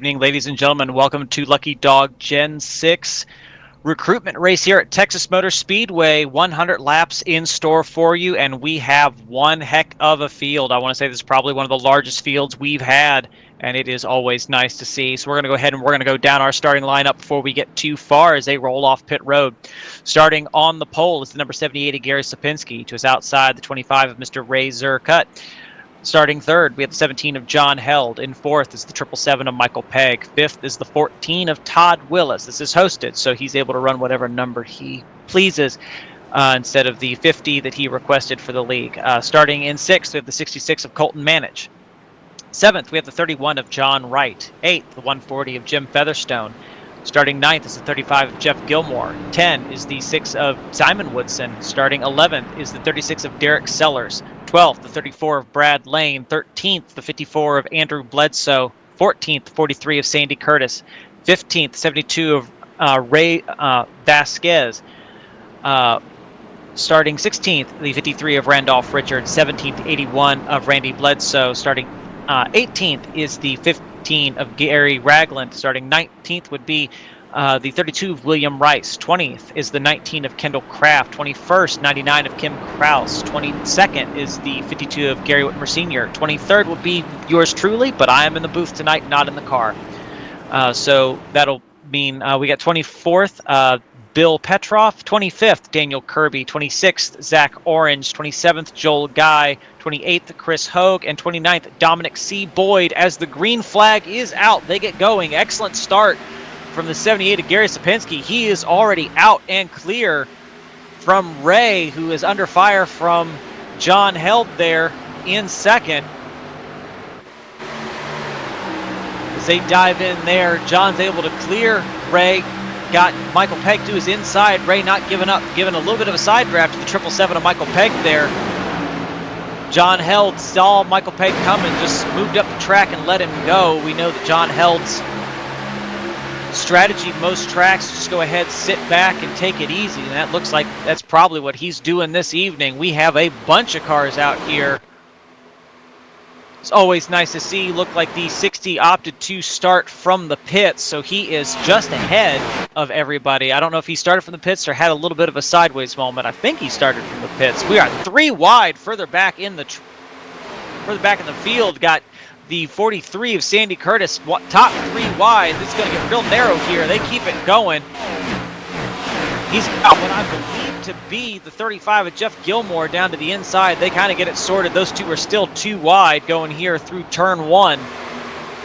evening, ladies and gentlemen. Welcome to Lucky Dog Gen 6 recruitment race here at Texas Motor Speedway. 100 laps in store for you, and we have one heck of a field. I want to say this is probably one of the largest fields we've had, and it is always nice to see. So we're going to go ahead and we're going to go down our starting lineup before we get too far as they roll off pit road. Starting on the pole is the number 78 of Gary Sapinski. To his outside, the 25 of Mr. Ray Zercut. Starting third, we have the 17 of John Held. In fourth is the 777 of Michael Pegg. Fifth is the 14 of Todd Willis. This is hosted, so he's able to run whatever number he pleases instead of the 50 that he requested for the league. Starting in sixth, we have the 66 of Colton Manich. Seventh, we have the 31 of John Wright. Eighth, the 140 of Jim Featherstone. Starting ninth is the 35 of Jeff Gilmore. 10 is the 6 of Simon Woodson. Starting 11th is the 36 of Derek Sellers. 12th, the 34 of Brad Lane. 13th, the 54 of Andrew Bledsoe. 14th, 43 of Sandy Curtis. 15th, 72 of Ray Vasquez. Starting 16th, the 53 of Randolph Richards. 17th, 81 of Randy Bledsoe. Starting 18th is the 15 of Gary Ragland. Starting 19th would be the 32 of William Rice. 20th is the 19 of Kendall Kraft. 21st, 99 of Kim Kraus. 22nd is the 52 of Gary Whitmer Sr. 23rd will be yours truly, but I am in the booth tonight, not in the car. So that'll mean we got 24th, Bill Petroff. 25th, Daniel Kirby. 26th, Zach Orange. 27th, Joel Guy. 28th, Chris Hogue. And 29th, Dominic C. Boyd. As the green flag is out, they get going. Excellent start from the 78 of Gary Sapinski. He is already out and clear from Ray, who is under fire from John Held there in second. As they dive in there, John's able to clear Ray. Got Michael Pegg to his inside. Ray not giving up, giving a little bit of a side draft to the 777 of Michael Pegg there. John Held saw Michael Pegg coming, just moved up the track and let him go. We know that John Held's strategy most tracks, just go ahead, sit back and take it easy, and that looks like that's probably what he's doing this evening. We have a bunch of cars out here. It's always nice to see. Look like the 60 opted to start from the pits, so he is just ahead of everybody. I don't know if he started from the pits or had a little bit of a sideways moment. I think he started from the pits. We are 3 wide further back in the field. Got the 43 of Sandy Curtis, top 3 wide. This is going to get real narrow here. They keep it going. He's got what I believe to be the 35 of Jeff Gilmore down to the inside. They kind of get it sorted. Those two are still too wide going here through turn 1.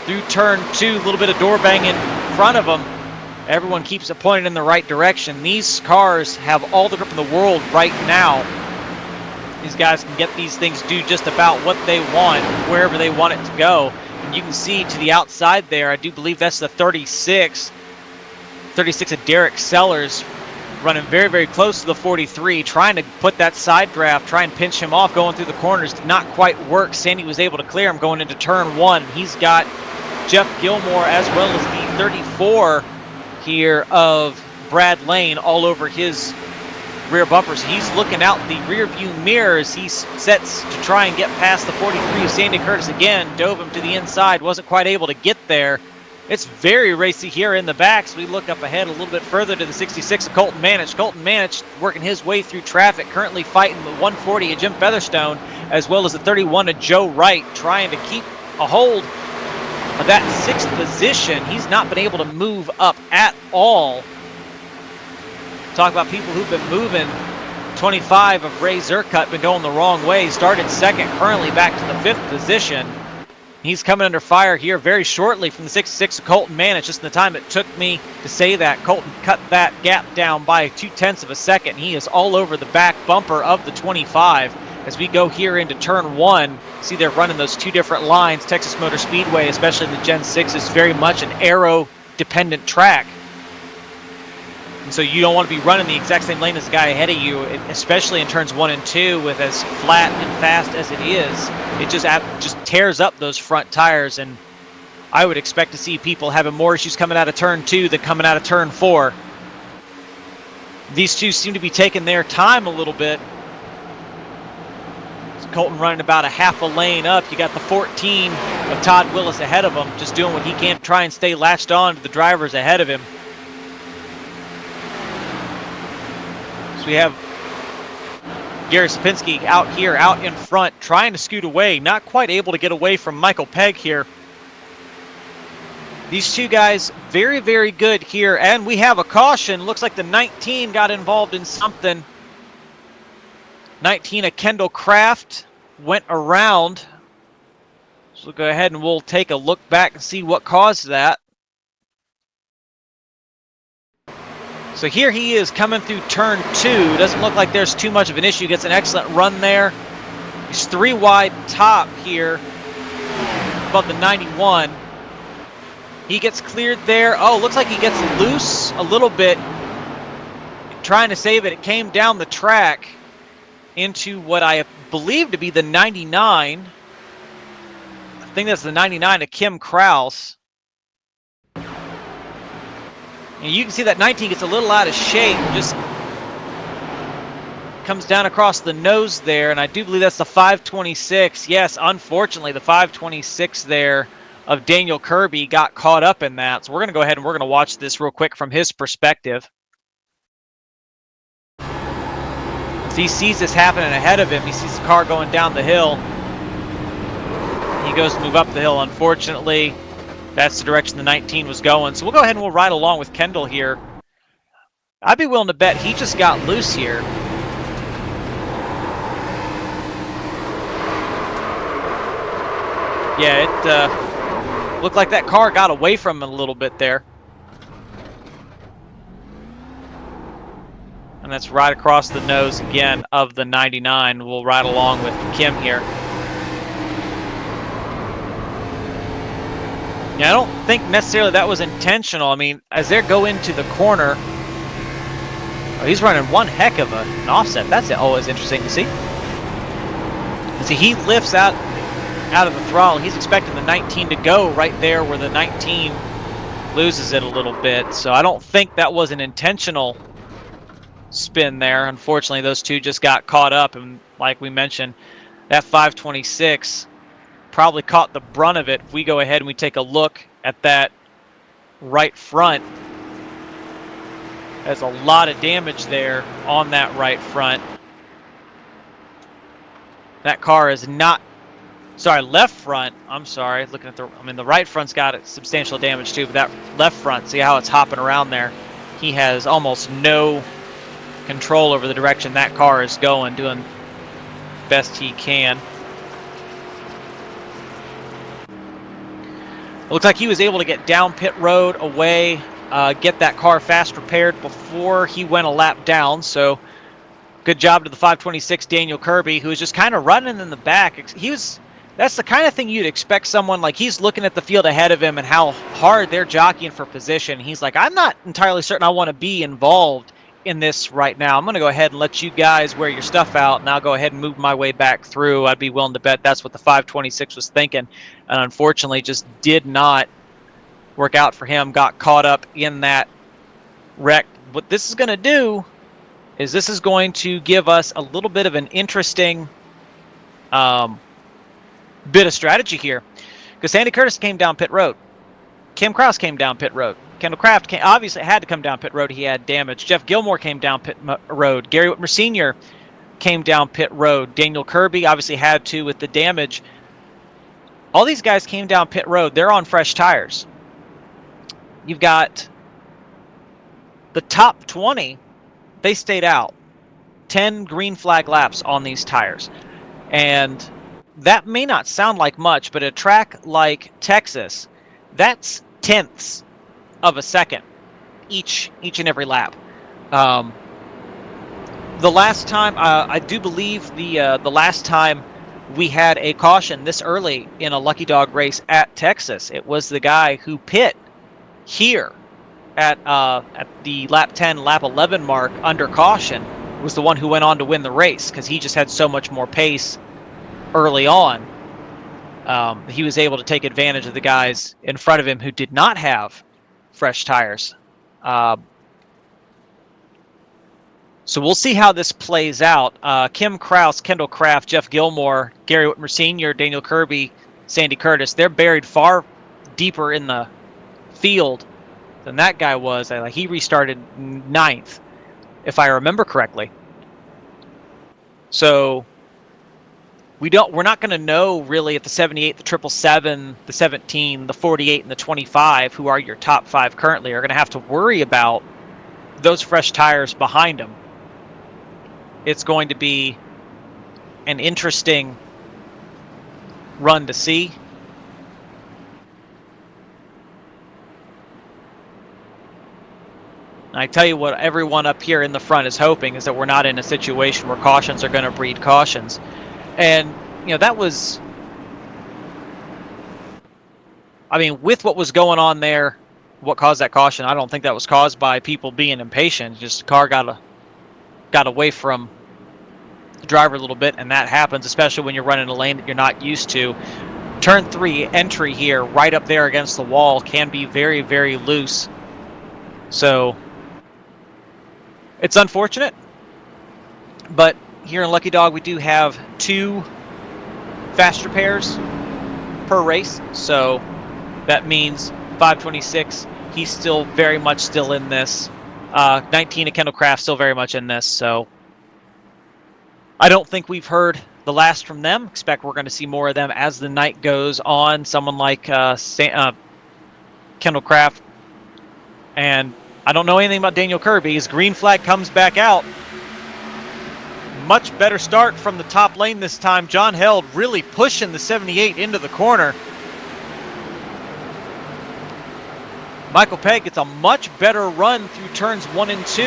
Through turn 2, a little bit of door bang in front of them. Everyone keeps it pointed in the right direction. These cars have all the grip in the world right now. These guys can get these things, do just about what they want, wherever they want it to go. And you can see to the outside there, I do believe that's the 36 of Derek Sellers, running very, very close to the 43, trying to put that side draft, try and pinch him off going through the corners. Did not quite work. Sandy was able to clear him going into turn 1. He's got Jeff Gilmore as well as the 34 here of Brad Lane all over his rear bumpers. He's looking out the rear view mirrors. He sets to try and get past the 43 of Sandy Curtis again. Dove him to the inside. Wasn't quite able to get there. It's very racy here in the backs. We look up ahead a little bit further to the 66 of Colton Manich. Colton Manich working his way through traffic, currently fighting the 140 of Jim Featherstone, as well as the 31 of Joe Wright, trying to keep a hold of that 6th position. He's not been able to move up at all. Talk about people who've been moving. 25 of Ray Zercut been going the wrong way. Started second, currently back to the 5th position. He's coming under fire here very shortly from the 66 of Colton Manich. Just in the time it took me to say that, Colton cut that gap down by 0.2 of a second. He is all over the back bumper of the 25. As we go here into turn 1, see they're running those 2 different lines. Texas Motor Speedway, especially in the Gen 6, is very much an aero-dependent track. And so you don't want to be running the exact same lane as the guy ahead of you, especially in turns 1 and 2 with as flat and fast as it is. It just tears up those front tires, and I would expect to see people having more issues coming out of turn 2 than coming out of turn 4. These two seem to be taking their time a little bit. Colton running about a half a lane up. You got the 14 of Todd Willis ahead of him, just doing what he can to try and stay latched on to the drivers ahead of him. So we have Gary Sapinski out here, out in front, trying to scoot away, not quite able to get away from Michael Pegg here. These two guys, very, very good here, and we have a caution. Looks like the 19 got involved in something. 19 of Kendall Kraft went around. So we'll go ahead and we'll take a look back and see what caused that. So here he is coming through turn 2. Doesn't look like there's too much of an issue. Gets an excellent run there. He's 3 wide top here above the 91. He gets cleared there. Oh, looks like he gets loose a little bit. Trying to save it. It came down the track into what I believe to be the 99. I think that's the 99 of Kim Kraus. And you can see that 19 gets a little out of shape. Just comes down across the nose there. And I do believe that's the 526. Yes, unfortunately, the 526 there of Daniel Kirby got caught up in that. So we're going to go ahead and we're going to watch this real quick from his perspective. He sees this happening ahead of him. He sees the car going down the hill. He goes to move up the hill. Unfortunately, that's the direction the 19 was going. So we'll go ahead and we'll ride along with Kendall here. I'd be willing to bet he just got loose here. Yeah, it looked like that car got away from him a little bit there. And that's right across the nose again of the 99. We'll ride along with Kim here. Yeah, I don't think necessarily that was intentional. I mean, as they go into the corner, oh, he's running one heck of an offset. That's always interesting to see. And see, he lifts out of the throttle. He's expecting the 19 to go right there where the 19 loses it a little bit. So I don't think that was an intentional spin there. Unfortunately, those two just got caught up, and like we mentioned, that 526 probably caught the brunt of it. If we go ahead and we take a look at that right front, there's a lot of damage there on that right front. That car is not, sorry, left front, I'm sorry, looking at the, I mean, the right front's got substantial damage too, but that left front, see how it's hopping around there? He has almost no control over the direction that car is going, doing best he can. It looks like he was able to get down pit road away, get that car fast repaired before he went a lap down. So good job to the 526 Daniel Kirby, who was just kind of running in the back. That's the kind of thing you'd expect someone, like, he's looking at the field ahead of him and how hard they're jockeying for position. He's like, I'm not entirely certain I want to be involved in this right now. I'm going to go ahead and let you guys wear your stuff out, and I'll go ahead and move my way back through. I'd be willing to bet that's what the 526 was thinking, and unfortunately just did not work out for him. Got caught up in that wreck. What this is going to do is this is going to give us a little bit of an interesting bit of strategy here, because Sandy Curtis came down pit road. Kim Kraus came down pit road. Kendall Kraft obviously had to come down pit road. He had damage. Jeff Gilmore came down pit road. Gary Whitmer Sr. came down pit road. Daniel Kirby obviously had to with the damage. All these guys came down pit road. They're on fresh tires. You've got the top 20. They stayed out. 10 green flag laps on these tires. And that may not sound like much, but a track like Texas, that's tenths of a second each and every lap. The last time, I do believe the last time we had a caution this early in a Lucky Dog race at Texas, it was the guy who pit here at the lap 10, lap 11 mark under caution was the one who went on to win the race, because he just had so much more pace early on. He was able to take advantage of the guys in front of him who did not have fresh tires. So So we'll see how this plays out. Kim Kraus, Kendall Kraft, Jeff Gilmore, Gary Whitmer Sr., Daniel Kirby, Sandy Curtis, they're buried far deeper in the field than that guy was. He restarted 9th, if I remember correctly. So we're not going to know really at the 78, the 777, the 17, the 48, and the 25, who are your top 5 currently, are going to have to worry about those fresh tires behind them. It's going to be an interesting run to see. I tell you what, everyone up here in the front is hoping is that we're not in a situation where cautions are going to breed cautions. And, that was, with what was going on there, what caused that caution, I don't think that was caused by people being impatient. Just the car got away from the driver a little bit, and that happens, especially when you're running a lane that you're not used to. Turn 3 entry here, right up there against the wall, can be very, very loose. So it's unfortunate, but here in Lucky Dog we do have 2 faster pairs per race, so that means 526, he's still very much still in this. 19 of Kendall Kraft still very much in this, so I don't think we've heard the last from them. Expect we're going to see more of them as the night goes on. Someone like Kendall Kraft, and I don't know anything about Daniel Kirby. His green flag comes back out. Much better start from the top lane this time. John Held really pushing the 78 into the corner. Michael Pegg gets a much better run through turns 1 and 2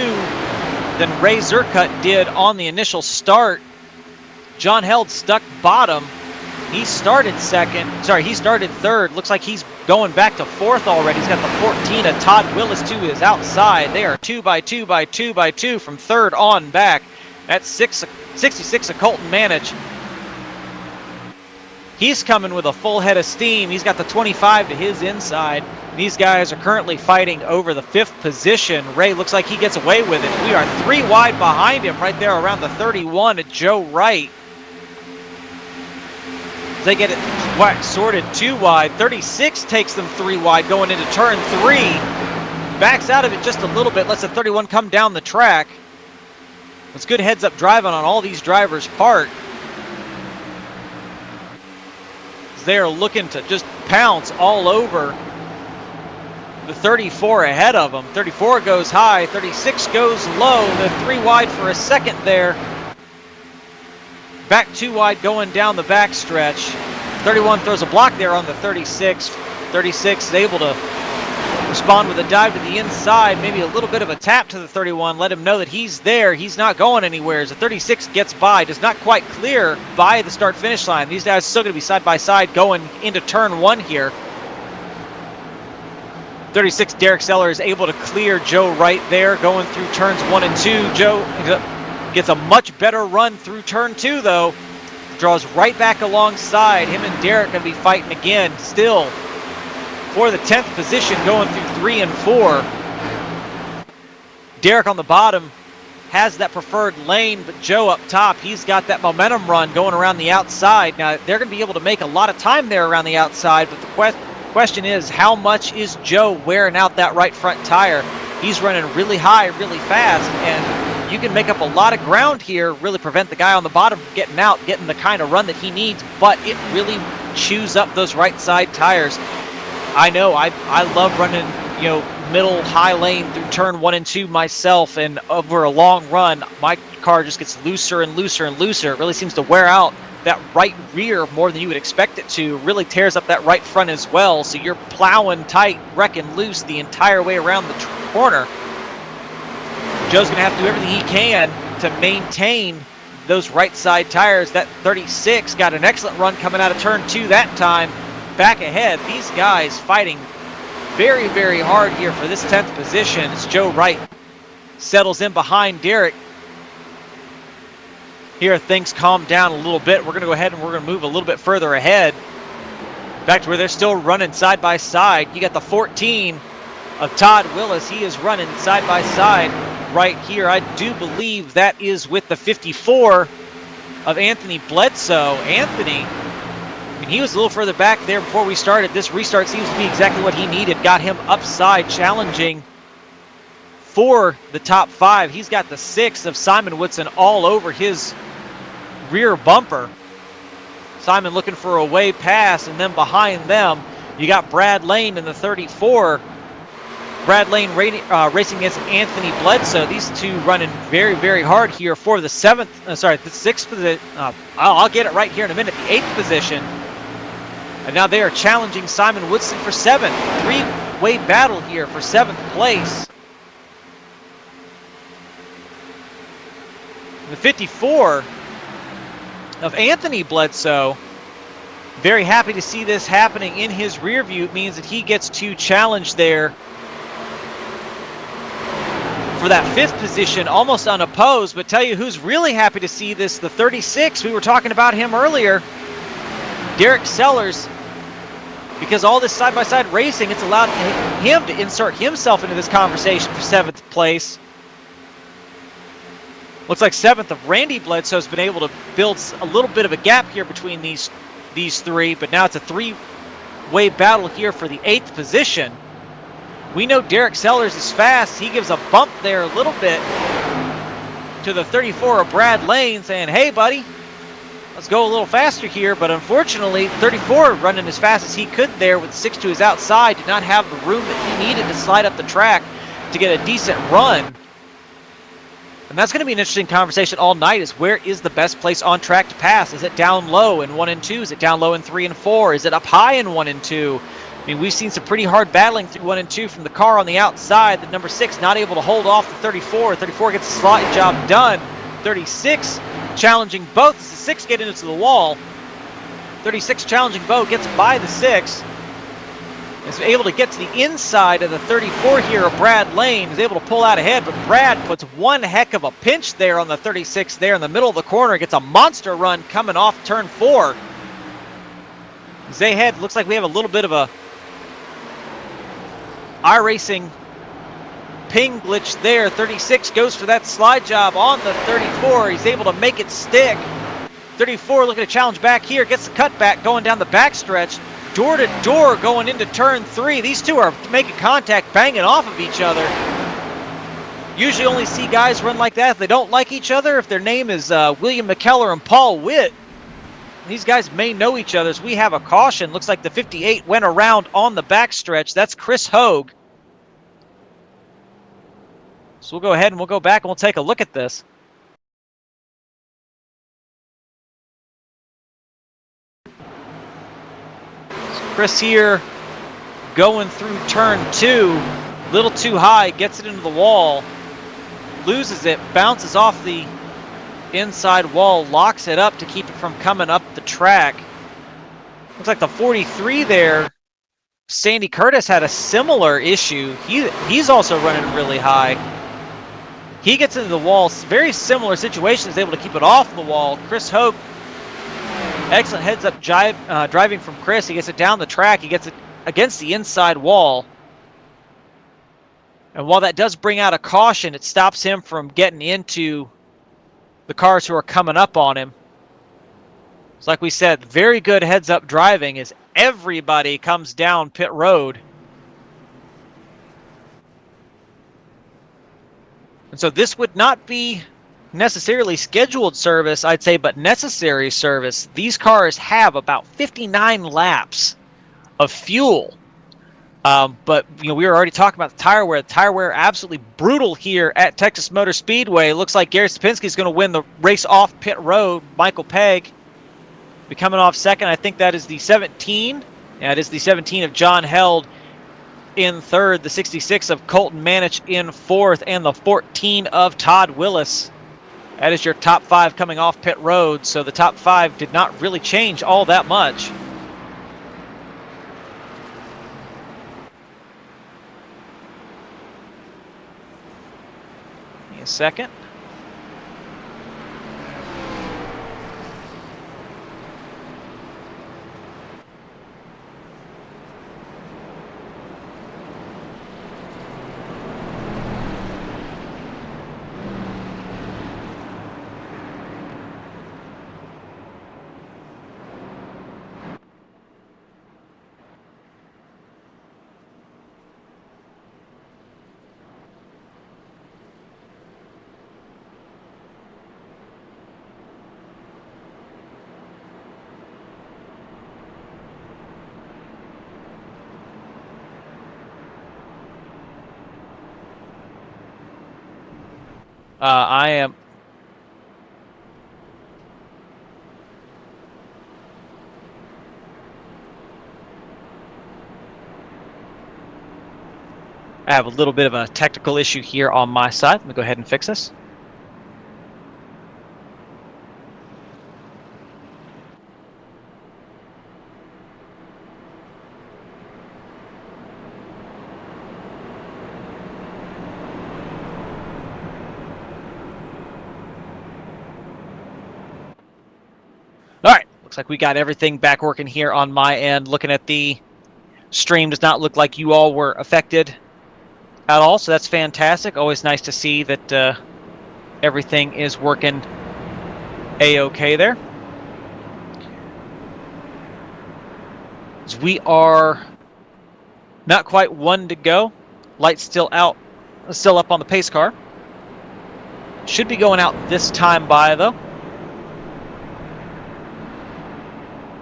than Ray Zerkut did on the initial start. John Held stuck bottom. He started third. Looks like he's going back to 4th already. He's got the 14 of Todd Willis to his outside. They are 2 by 2 by 2 by 2 from 3rd on back. That's 66 of Colton Manich. He's coming with a full head of steam. He's got the 25 to his inside. These guys are currently fighting over the 5th position. Ray looks like he gets away with it. We are 3 wide behind him right there around the 31 at Joe Wright. They get it sorted 2 wide. 36 takes them 3 wide going into turn 3. Backs out of it just a little bit. Lets the 31 come down the track. It's good heads-up driving on all these drivers' part. They're looking to just pounce all over the 34 ahead of them. 34 goes high, 36 goes low. They're 3 wide for a second there. Back 2 wide going down the back stretch. 31 throws a block there on the 36. 36 is able to respond with a dive to the inside, maybe a little bit of a tap to the 31, let him know that he's there, he's not going anywhere. As the 36 gets by, does not quite clear by the start-finish line. These guys are still going to be side by side going into turn 1 here. 36 Derek Seller is able to clear Joe Wright there, going through turns 1 and 2. Joe gets a much better run through turn 2 though. Draws right back alongside. Him and Derek going to be fighting again still for the 10th position going through 3 and 4. Derek on the bottom has that preferred lane, but Joe up top, he's got that momentum run going around the outside. Now, they're going to be able to make a lot of time there around the outside, but the question is, how much is Joe wearing out that right front tire? He's running really high, really fast, and you can make up a lot of ground here, really prevent the guy on the bottom from getting out, getting the kind of run that he needs, but it really chews up those right side tires. I know, I love running, middle high lane through turn 1 and 2 myself, and over a long run, my car just gets looser and looser and looser. It really seems to wear out that right rear more than you would expect it to. Really tears up that right front as well, so you're plowing tight, wrecking loose the entire way around the corner. Joe's going to have to do everything he can to maintain those right side tires. That 36 got an excellent run coming out of turn 2 that time. Back ahead, these guys fighting very, very hard here for this 10th position as Joe Wright settles in behind Derek. Here things calm down a little bit. We're going to go ahead and we're going to move a little bit further ahead. Back to where they're still running side by side. You got the 14 of Todd Willis. He is running side by side right here. I do believe that is with the 54 of Anthony Bledsoe. Anthony, I mean, he was a little further back there before we started. This restart seems to be exactly what he needed. Got him upside, challenging for the top 5. He's got the 6 of Simon Woodson all over his rear bumper. Simon looking for a way pass, and then behind them, you got Brad Lane in the 34. Brad Lane racing against Anthony Bledsoe. These two running very, very hard here for the 6th position. I'll get it right here in a minute. The 8th position. And now they are challenging Simon Woodson for 7th. 3-way battle here for 7th place. The 54 of Anthony Bledsoe. Very happy to see this happening in his rear view. It means that he gets to challenge there for that 5th position, almost unopposed. But tell you who's really happy to see this, the 36. We were talking about him earlier. Derek Sellers, because all this side-by-side racing, it's allowed him to insert himself into this conversation for 7th place. Looks like 7th of Randy Bledsoe's been able to build a little bit of a gap here between these three, but now it's a 3-way battle here for the 8th position. We know Derek Sellers is fast. He gives a bump there a little bit to the 34 of Brad Lane, saying, hey, buddy, let's go a little faster here. But unfortunately, 34 running as fast as he could there with 6 to his outside, did not have the room that he needed to slide up the track to get a decent run. And that's going to be an interesting conversation all night, is where is the best place on track to pass? Is it down low in 1 and 2? Is it down low in 3 and 4? Is it up high in 1 and 2? I mean, we've seen some pretty hard battling through 1 and 2 from the car on the outside. The number 6 not able to hold off the 34. 34 gets the slide job done. 36 challenging both as the 6 get into the wall. 36 challenging both, gets by the 6. Is able to get to the inside of the 34 here of Brad Lane. Is able to pull out ahead, but Brad puts one heck of a pinch there on the 36 there in the middle of the corner. Gets a monster run coming off turn 4. Zayhead, looks like we have a little bit of a iRacing ping glitch there. 36 goes for that slide job on the 34. He's able to make it stick. 34 looking to challenge back here. Gets the cutback going down the backstretch. Door to door going into turn 3. These two are making contact, banging off of each other. Usually only see guys run like that if they don't like each other. If their name is William McKellar and Paul Witt. These guys may know each other. So we have a caution. Looks like the 58 went around on the backstretch. That's Chris Hogue. So we'll go ahead and we'll go back and we'll take a look at this. Chris here going through turn 2, little too high, gets it into the wall, loses it, bounces off the inside wall, locks it up to keep it from coming up the track. Looks like the 43 there, Sandy Curtis, had a similar issue. He's also running really high. He gets into the wall, very similar situation, is able to keep it off the wall. Chris Hogue, excellent heads-up driving from Chris. He gets it down the track. He gets it against the inside wall. And while that does bring out a caution, it stops him from getting into the cars who are coming up on him. It's like we said, very good heads-up driving as everybody comes down pit road. And so this would not be necessarily scheduled service, I'd say, but necessary service. These cars have about 59 laps of fuel. But we were already talking about the tire wear. The tire wear absolutely brutal here at Texas Motor Speedway. Looks like Gary Sapinski is going to win the race off pit road. Michael Pegg be coming off second. I think that is the 17. Yeah, it is the 17 of John Held in third. The 66 of Colton Manich in fourth. And the 14 of Todd Willis. That is your top 5 coming off pit road. So the top 5 did not really change all that much. Give me a second. I have a little bit of a technical issue here on my side. Let me go ahead and fix this. All right, looks like we got everything back working here on my end. Looking at the stream, does not look like you all were affected at all, so that's fantastic. Always nice to see that everything is working a-okay there. As we are not quite one to go. Lights still out, still up on the pace car. Should be going out this time by though.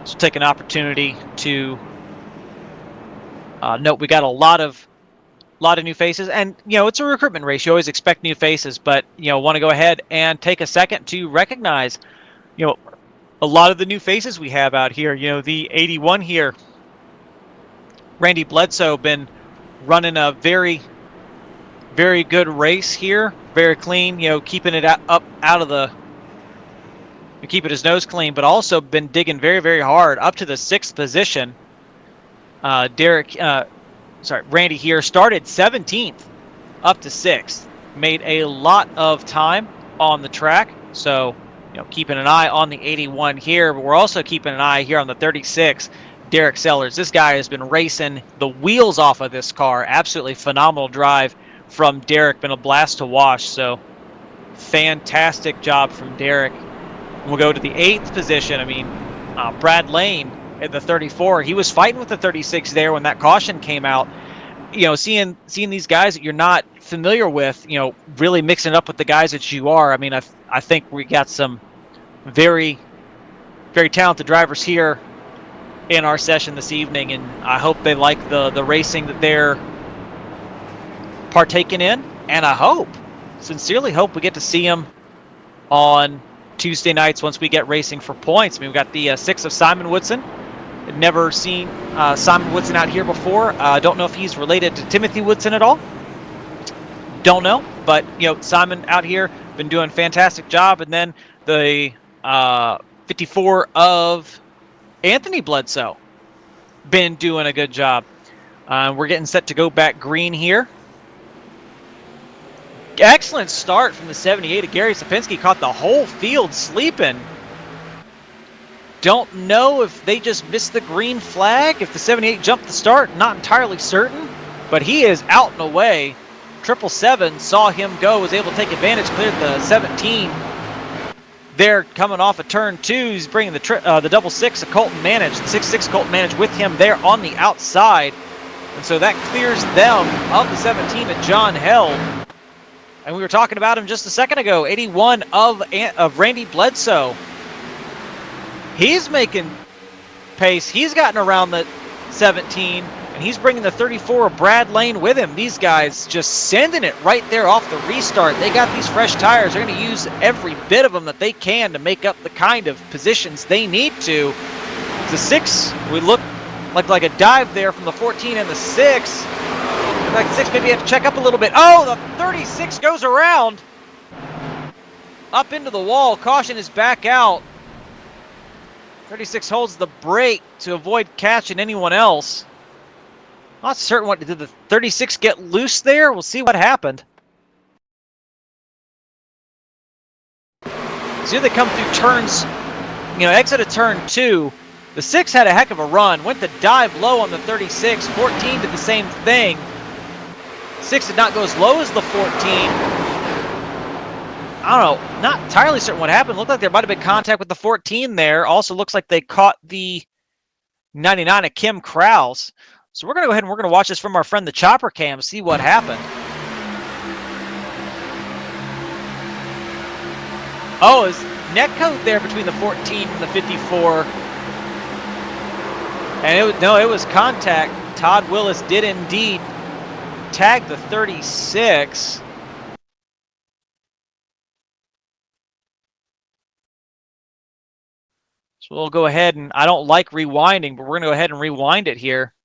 So take an opportunity to note we got a lot of new faces, and it's a recruitment race. You always expect new faces, but want to go ahead and take a second to recognize a lot of the new faces we have out here. The 81 here, Randy Bledsoe, been running a very, very good race here, very clean. Keeping it up out of the, keeping his nose clean, but also been digging very, very hard up to the 6th position. Randy here started 17th up to 6th, made a lot of time on the track. So, keeping an eye on the 81 here, but we're also keeping an eye here on the 36, Derek Sellers. This guy has been racing the wheels off of this car. Absolutely phenomenal drive from Derek. Been a blast to watch. So, fantastic job from Derek. We'll go to the 8th position. I mean, Brad Lane at the 34. He was fighting with the 36 there when that caution came out. Seeing these guys that you're not familiar with, really mixing it up with the guys that you are. I mean, I think we got some very, very talented drivers here in our session this evening, and I hope they like the racing that they're partaking in, and I sincerely hope we get to see them on Tuesday nights once we get racing for points. I mean, we've got the 6 of Simon Woodson. Never seen Simon Woodson out here before. Don't know if he's related to Timothy Woodson at all. Don't know, but Simon out here been doing a fantastic job. And then the 54 of Anthony Bledsoe been doing a good job. We're getting set to go back green here. Excellent start from the 78 of Gary Sapinski. Caught the whole field sleeping. Don't know if they just missed the green flag, if the 78 jumped the start, not entirely certain, but he is out and away. 777 saw him go, was able to take advantage, cleared the 17. They're coming off of turn 2. He's bringing the double 6 of Colton Manage, the 6-6 Colton Manage with him there on the outside. And so that clears them of the 17 of John Held. And we were talking about him just a second ago, 81 of Randy Bledsoe. He's making pace. He's gotten around the 17, and he's bringing the 34 of Brad Lane with him. These guys just sending it right there off the restart. They got these fresh tires. They're going to use every bit of them that they can to make up the kind of positions they need to. The 6, we look like a dive there from the 14 and the 6. Like the 6 maybe have to check up a little bit. Oh, the 36 goes around. Up into the wall. Caution is back out. 36 holds the brake to avoid catching anyone else. Not certain what did the 36 get loose there. We'll see what happened. So here they come through turns, exit of turn 2. The 6 had a heck of a run. Went to dive low on the 36. 14 did the same thing. 6 did not go as low as the 14. I don't know, not entirely certain what happened. Looked like there might have been contact with the 14 there. Also looks like they caught the 99 of Kim Krause. So we're going to go ahead and we're going to watch this from our friend the Chopper Cam, see what happened. Oh, is net code there between the 14 and the 54. And it was contact. Todd Willis did indeed tag the 36. So we'll go ahead and, I don't like rewinding, but we're going to go ahead and rewind it here.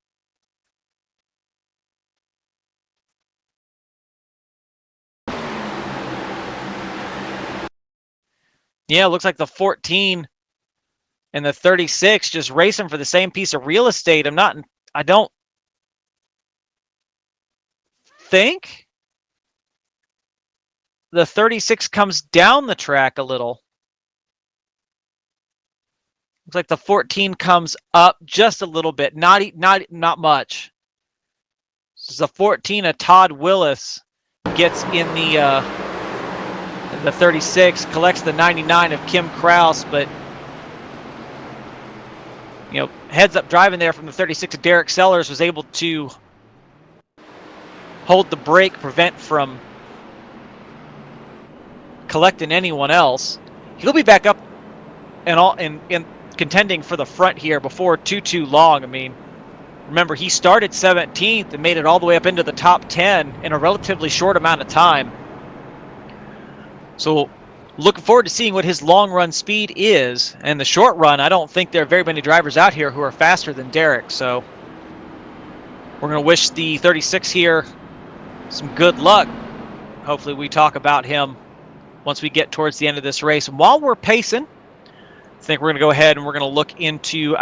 Yeah, it looks like the 14 and the 36 just racing for the same piece of real estate. I don't think the 36 comes down the track a little. Looks like the 14 comes up just a little bit, not much. This is a 14 of Todd Willis gets in the 36, collects the 99 of Kim Kraus, but heads up driving there from the 36 of Derek Sellers was able to hold the brake, prevent from collecting anyone else. He'll be back up and in contending for the front here before too long. I mean, remember, he started 17th and made it all the way up into the top 10 in a relatively short amount of time. So looking forward to seeing what his long run speed is. And the short run, I don't think there are very many drivers out here who are faster than Derek. So we're going to wish the 36 here some good luck. Hopefully we talk about him once we get towards the end of this race. And while we're pacing, I think we're going to go ahead and we're going to look into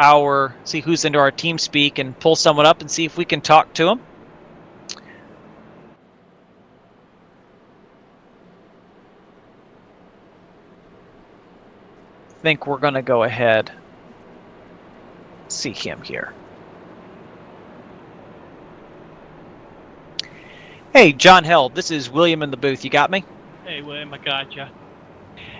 see who's into our team speak and pull someone up and see if we can talk to him. I think we're going to go ahead and see him here. Hey, John Held, this is William in the booth. You got me? Hey, William, I gotcha.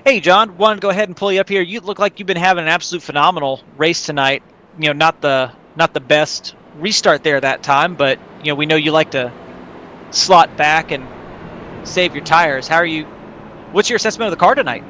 Hey, John, wanted to go ahead and pull you up here. You look like you've been having an absolute phenomenal race tonight. Not the best restart there that time, but we know you like to slot back and save your tires. How are you? What's your assessment of the car tonight?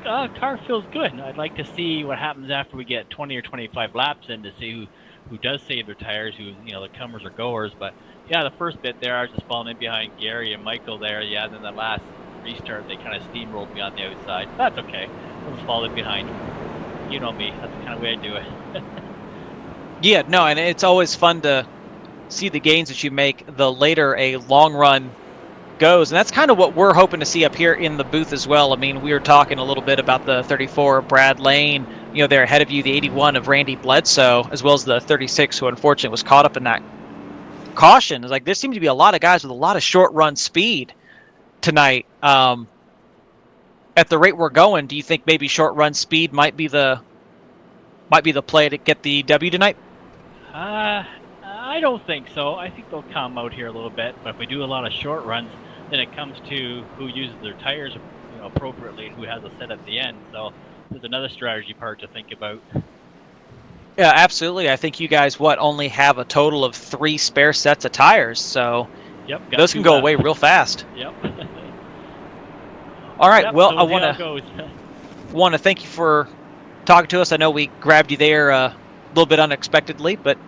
Car feels good. I'd like to see what happens after we get 20 or 25 laps in to see who does save their tires, who the comers or goers. But yeah, the first bit there, I was just falling in behind Gary and Michael there. Yeah, and then the last restart, they kind of steamrolled me on the outside. That's okay. I was falling behind them. You know me. That's the kind of way I do it. Yeah, no, and it's always fun to see the gains that you make the later a long run goes, and that's kind of what we're hoping to see up here in the booth as well. I mean, we were talking a little bit about the 34 of Brad Lane, they're ahead of you, the 81 of Randy Bledsoe, as well as the 36 who unfortunately was caught up in that caution. It's like there seem to be a lot of guys with a lot of short run speed tonight. At the rate we're going, do you think maybe short run speed might be the play to get the W tonight? I don't think so. I think they'll calm out here a little bit, but if we do a lot of short runs, then it comes to who uses their tires appropriately and who has a set at the end. So there's another strategy part to think about. Yeah, absolutely. I think you guys only have a total of 3 spare sets of tires, so yep, those can go away real fast. Yep. All right. Yep, well, so I want to thank you for talking to us. I know we grabbed you there a little bit unexpectedly, but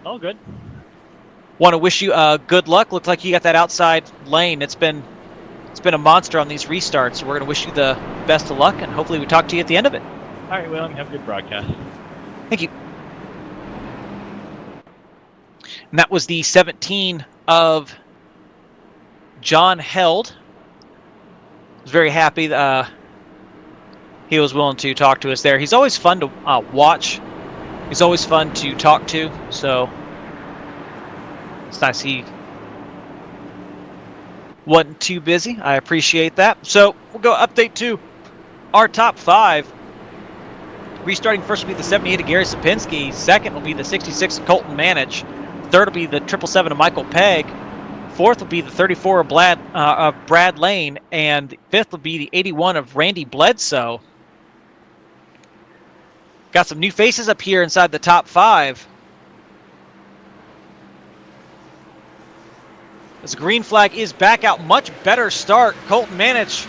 all good. Want to wish you good luck. Looks like you got that outside lane. It's been a monster on these restarts. So we're going to wish you the best of luck, and hopefully we talk to you at the end of it. All right, William. Have a good broadcast. Thank you. And that was the 17 of John Held. I was very happy that he was willing to talk to us there. He's always fun to watch. He's always fun to talk to. So it's nice he wasn't too busy. I appreciate that. So we'll go update to our top 5. Restarting first will be the 78 of Gary Sapinski. Second will be the 66 of Colton Manich. Third will be the 777 of Michael Pegg. Fourth will be the 34 of Brad Lane. And fifth will be the 81 of Randy Bledsoe. Got some new faces up here inside the top 5. As the green flag is back out, much better start. Colton Manich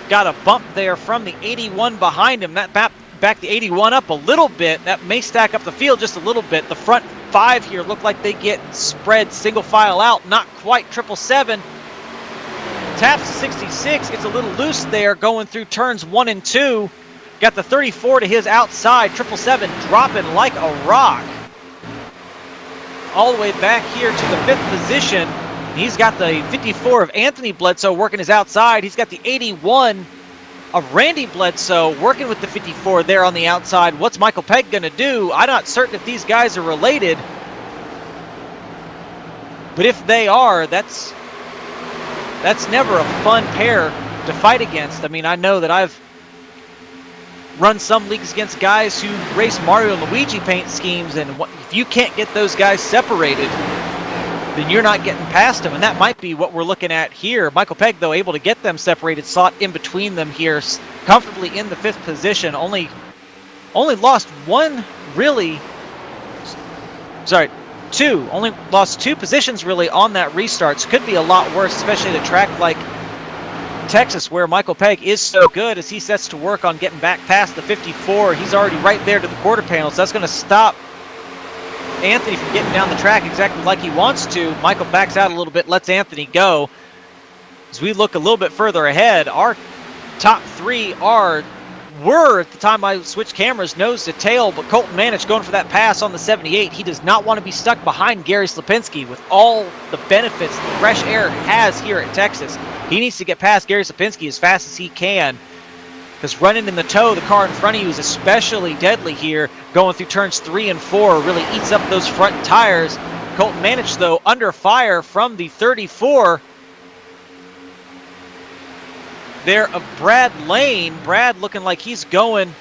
got a bump there from the 81 behind him. That back the 81 up a little bit. That may stack up the field just a little bit. The front 5 here look like they get spread single file out. Not quite 777. Taps 66, gets a little loose there going through turns 1 and 2. Got the 34 to his outside. 777 dropping like a rock. All the way back here to the 5th position. He's got the 54 of Anthony Bledsoe working his outside. He's got the 81 of Randy Bledsoe working with the 54 there on the outside. What's Michael Pegg going to do? I'm not certain if these guys are related. But if they are, that's never a fun pair to fight against. I mean, I know that I've run some leagues against guys who race Mario and Luigi paint schemes, and if you can't get those guys separated, then you're not getting past them, and that might be what we're looking at here. Michael Pegg, though, able to get them separated, slot in between them here, comfortably in the 5th position. Only lost one, really. Sorry, two. Only lost 2 positions, really, on that restart. So could be a lot worse, especially at a track like Texas, where Michael Pegg is so good as he sets to work on getting back past the 54. He's already right there to the quarter panel, so that's going to stop Anthony from getting down the track exactly like he wants to. Michael backs out a little bit, lets Anthony go. As we look a little bit further ahead, our top 3 were, at the time I switched cameras, nose to tail, but Colton Manich going for that pass on the 78. He does not want to be stuck behind Gary Slapinski with all the benefits the fresh air has here at Texas. He needs to get past Gary Slapinski as fast as he can, because running in the toe, the car in front of you is especially deadly here. Going through turns 3 and 4 really eats up those front tires. Colton Manich, though, under fire from the 34 there of Brad Lane. Brad looking like he's going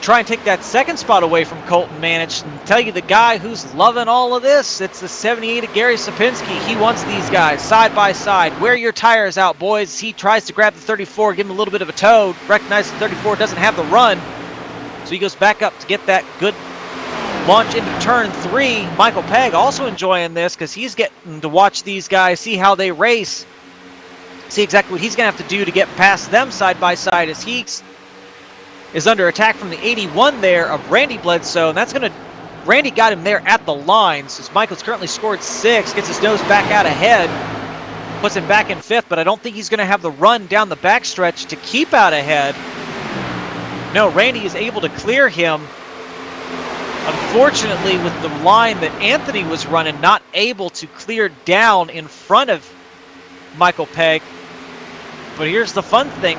try and take that 2nd spot away from Colton Manich. And tell you the guy who's loving all of this, it's the 78 of Gary Sapinski. He wants these guys side by side. Wear your tires out, boys. He tries to grab the 34, give him a little bit of a tow. Recognizes the 34 doesn't have the run, so he goes back up to get that good launch into turn 3. Michael Pegg also enjoying this because he's getting to watch these guys, see how they race, see exactly what he's going to have to do to get past them side by side as he is under attack from the 81 there of Randy Bledsoe. And that's going to, Randy got him there at the lines as Michael's currently scored 6, gets his nose back out ahead, puts him back in 5th, but I don't think he's going to have the run down the backstretch to keep out ahead. No, Randy is able to clear him. Unfortunately, with the line that Anthony was running, not able to clear down in front of Michael Pegg. But here's the fun thing.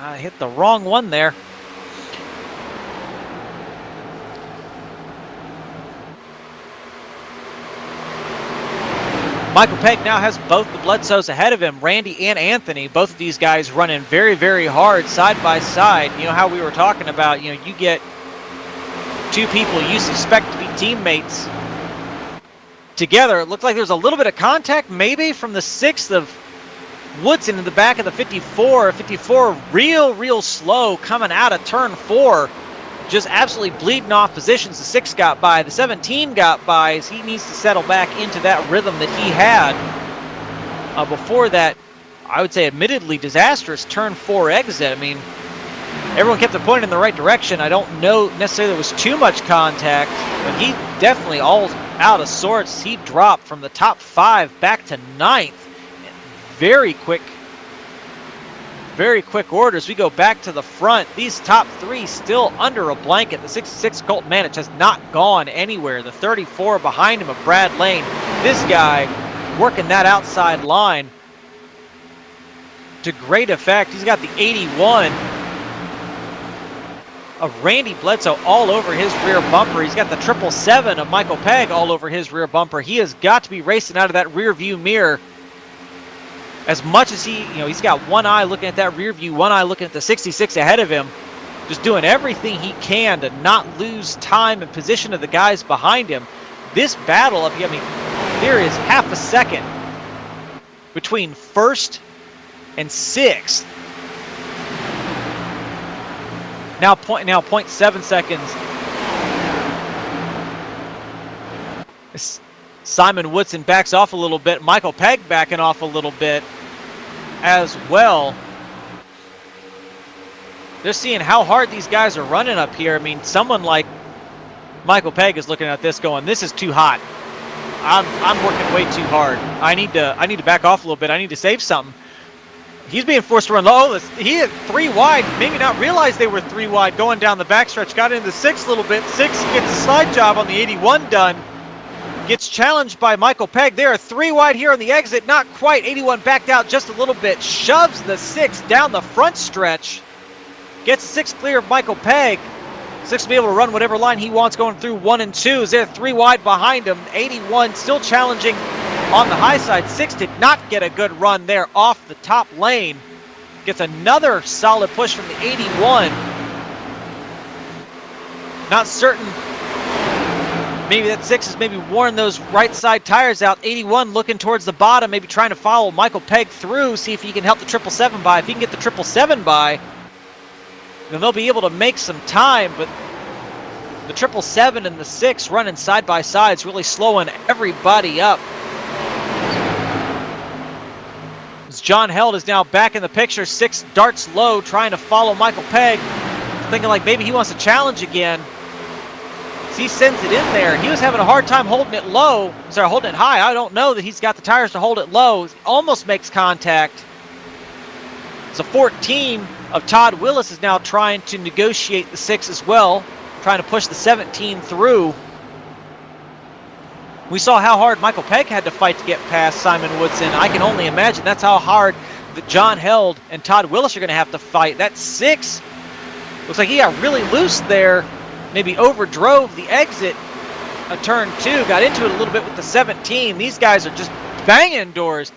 I hit the wrong one there. Michael Pegg now has both the Bledsoes ahead of him, Randy and Anthony. Both of these guys running very, very hard side by side. You know how we were talking about, you get 2 people you suspect to be teammates together. It looked like there was a little bit of contact maybe from the 6th of Woodson in the back of the 54. 54 real slow coming out of turn 4. Just absolutely bleeding off positions. The 6 got by. The 17 got by as he needs to settle back into that rhythm that he had before that, I would say, admittedly disastrous turn 4 exit. I mean, everyone kept the point in the right direction. I don't know necessarily there was too much contact, but he definitely all out of sorts. He dropped from the top 5 back to 9th. Very quick orders. We go back to the front. These top 3 still under a blanket. The 66 Colton Manich has not gone anywhere. The 34 behind him of Brad Lane. This guy working that outside line to great effect. He's got the 81 of Randy Bledsoe all over his rear bumper. He's got the 777 of Michael Pegg all over his rear bumper. He has got to be racing out of that rear view mirror. As much as he's got one eye looking at that rear view, one eye looking at the 66 ahead of him, just doing everything he can to not lose time and position of the guys behind him. This battle up here, I mean, there is half a second between 1st and 6th. Now 0.7 seconds. Simon Woodson backs off a little bit. Michael Pegg backing off a little bit as well. They're seeing how hard these guys are running up here. I mean, someone like Michael Pegg is looking at this going, this is too hot. I'm working way too hard. I need to back off a little bit. I need to save something. He's being forced to run low. He had 3 wide, maybe not realize they were 3 wide going down the backstretch. Got into 6 a little bit. 6 gets a slide job on the 81 done. Gets challenged by Michael Pegg. They are 3 wide here on the exit. Not quite. 81 backed out just a little bit. Shoves the 6 down the front stretch. Gets 6 clear of Michael Pegg. 6 will be able to run whatever line he wants going through 1 and 2s. They're 3 wide behind him. 81 still challenging on the high side. 6 did not get a good run there off the top lane. Gets another solid push from the 81. Not certain. Maybe that 6 has maybe worn those right side tires out. 81 looking towards the bottom, maybe trying to follow Michael Pegg through, see if he can help the 777 by. If he can get the 777 by, then they'll be able to make some time, but the 777 and the 6 running side by side is really slowing everybody up. As John Held is now back in the picture, 6 darts low, trying to follow Michael Pegg, thinking like maybe he wants to challenge again. He sends it in there. He was having a hard time holding it low. Sorry, holding it high. I don't know that he's got the tires to hold it low. He almost makes contact. So 14 of Todd Willis is now trying to negotiate the 6 as well, trying to push the 17 through. We saw how hard Michael Pegg had to fight to get past Simon Woodson. I can only imagine that's how hard that John Held and Todd Willis are going to have to fight. That 6 looks like he got really loose there. Maybe overdrove the exit a turn 2, got into it a little bit with the 17. These guys are just banging doors.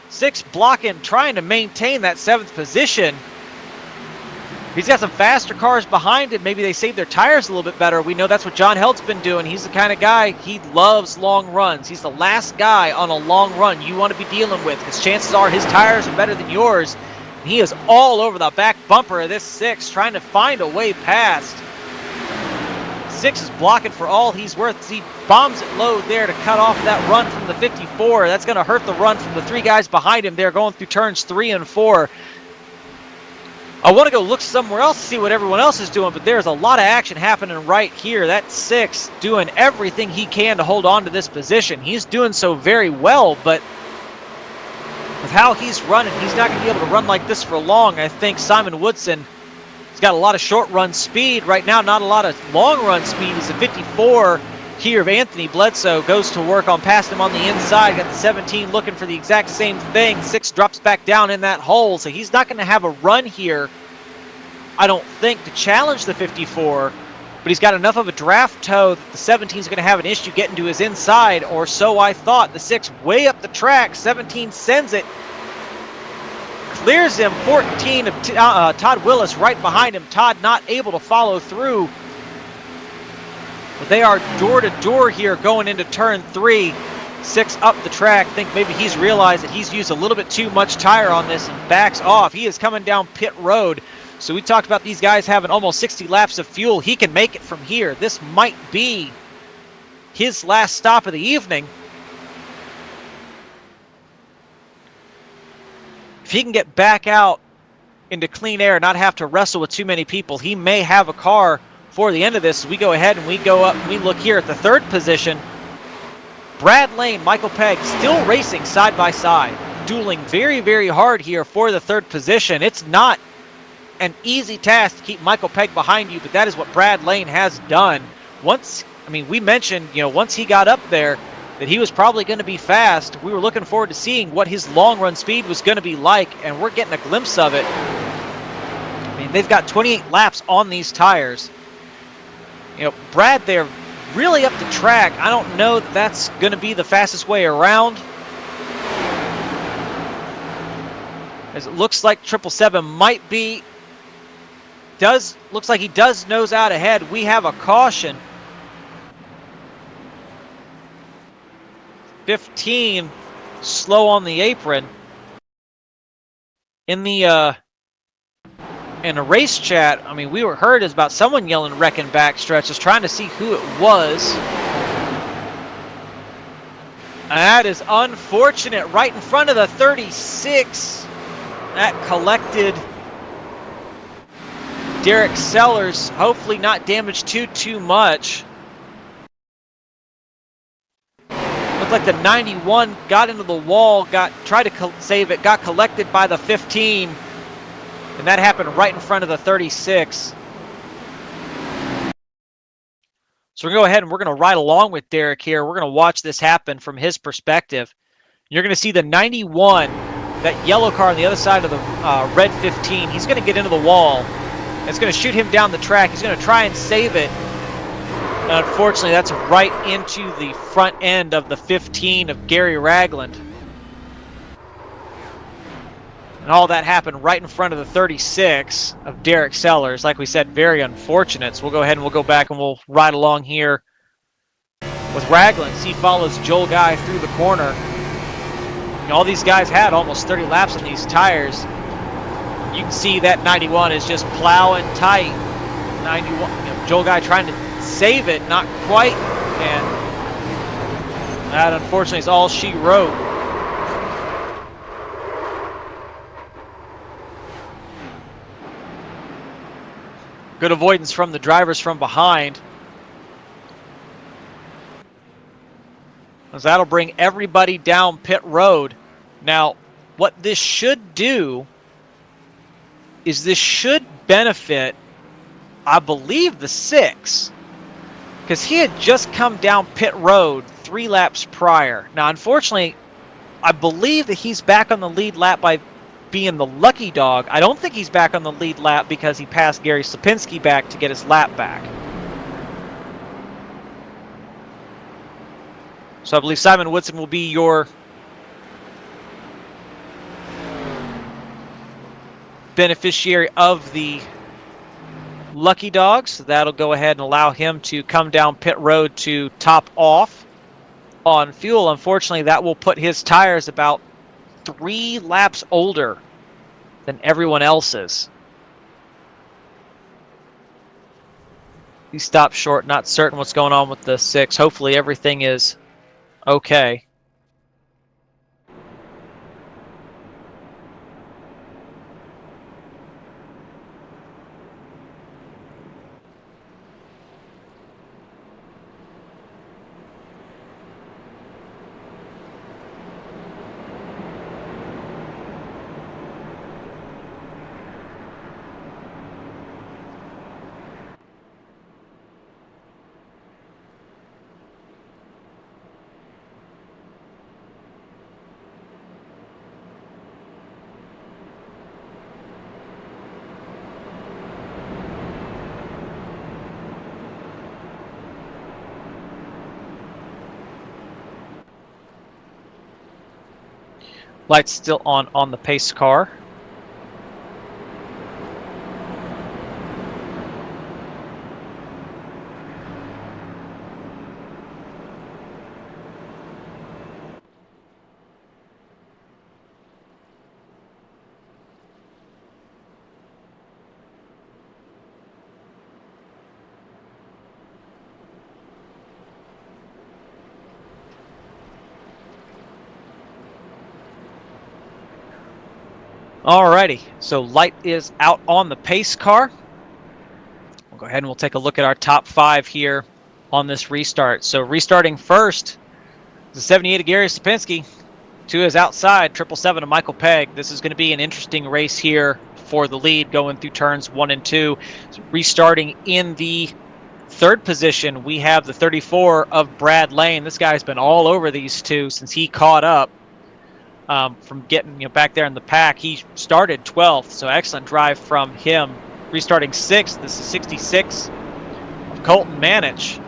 6 blocking, trying to maintain that 7th position. He's got some faster cars behind him. Maybe they save their tires a little bit better. We know that's what John Held's been doing. He's the kind of guy, he loves long runs. He's the last guy on a long run you want to be dealing with, because chances are his tires are better than yours. And he is all over the back bumper of this 6, trying to find a way past. 6 is blocking for all he's worth. He bombs it low there to cut off that run from the 54. That's going to hurt the run from the 3 guys behind him there going through turns 3 and 4. I want to go look somewhere else to see what everyone else is doing, but there's a lot of action happening right here. That 6 doing everything he can to hold on to this position. He's doing so very well, but with how he's running, he's not going to be able to run like this for long. I think Simon Woodson, he's got a lot of short run speed right now, not a lot of long run speed. He's a 54 here of Anthony Bledsoe, goes to work on past him on the inside. Got the 17 looking for the exact same thing. 6 drops back down in that hole, so he's not going to have a run here, I don't think, to challenge the 54, but he's got enough of a draft toe that the 17 is going to have an issue getting to his inside, or so I thought. The 6 way up the track, 17 sends it, clears him. 14 of Todd Willis right behind him. Todd not able to follow through. But they are door to door here going into turn 3. 6 up the track. I think maybe he's realized that he's used a little bit too much tire on this and backs off. He is coming down pit road. So we talked about these guys having almost 60 laps of fuel. He can make it from here. This might be his last stop of the evening. If he can get back out into clean air, not have to wrestle with too many people, he may have a car for the end of this. We go ahead and we go up and we look here at the 3rd position. Brad Lane, Michael Pegg still racing side by side, dueling very, very hard here for the 3rd position. It's not an easy task to keep Michael Pegg behind you, but that is what Brad Lane has done. We mentioned, once he got up there, that he was probably going to be fast. We were looking forward to seeing what his long run speed was going to be like, and we're getting a glimpse of it. They've got 28 laps on these tires. Brad there really up the track. I don't know that that's going to be the fastest way around, as it looks like 777 might be. Looks like he does nose out ahead. We have a caution. 15 slow on the apron. In a race chat, we were heard as about someone yelling wrecking backstretch. Just trying to see who it was. And that is unfortunate. Right in front of the 36. That collected Derek Sellers. Hopefully not damaged too much. But Looked like the 91 got into the wall, tried to save it, got collected by the 15, and that happened right in front of the 36. So we're going to go ahead and we're going to ride along with Derek here. We're going to watch this happen from his perspective. You're going to see the 91, that yellow car on the other side of the red 15. He's going to get into the wall. It's going to shoot him down the track. He's going to try and save it. And unfortunately, that's right into the front end of the 15 of Gary Ragland. And all that happened right in front of the 36 of Derek Sellers. Like we said, very unfortunate. So we'll go ahead and we'll go back and we'll ride along here with Ragland. He follows Joel Guy through the corner. And all these guys had almost 30 laps on these tires. You can see that 91 is just plowing tight. 91, Joel Guy trying to save it, not quite. And that unfortunately is all she wrote. Good avoidance from the drivers from behind. As that'll bring everybody down pit road. Now, what this should do is this should benefit, I believe, the 6. Because he had just come down pit road 3 laps prior. Now, unfortunately, I believe that he's back on the lead lap by being the lucky dog. I don't think he's back on the lead lap because he passed Gary Sapinski back to get his lap back. So I believe Simon Woodson will be your beneficiary of the lucky dog. So that'll go ahead and allow him to come down pit road to top off on fuel. Unfortunately, that will put his tires about 3 laps older than everyone else's. He stopped short, not certain what's going on with the 6. Hopefully everything is okay. Lights still on the pace car. Alrighty, so light is out on the pace car. We'll go ahead and we'll take a look at our top 5 here on this restart. So restarting first, the 78 of Gary Sapinski, to his outside, 777 of Michael Pegg. This is going to be an interesting race here for the lead going through turns 1 and 2. So restarting in the 3rd position, we have the 34 of Brad Lane. This guy's been all over these two since he caught up. From getting back there in the pack. He started 12th, so excellent drive from him. Restarting 6th, this is 66 of Colton Manich.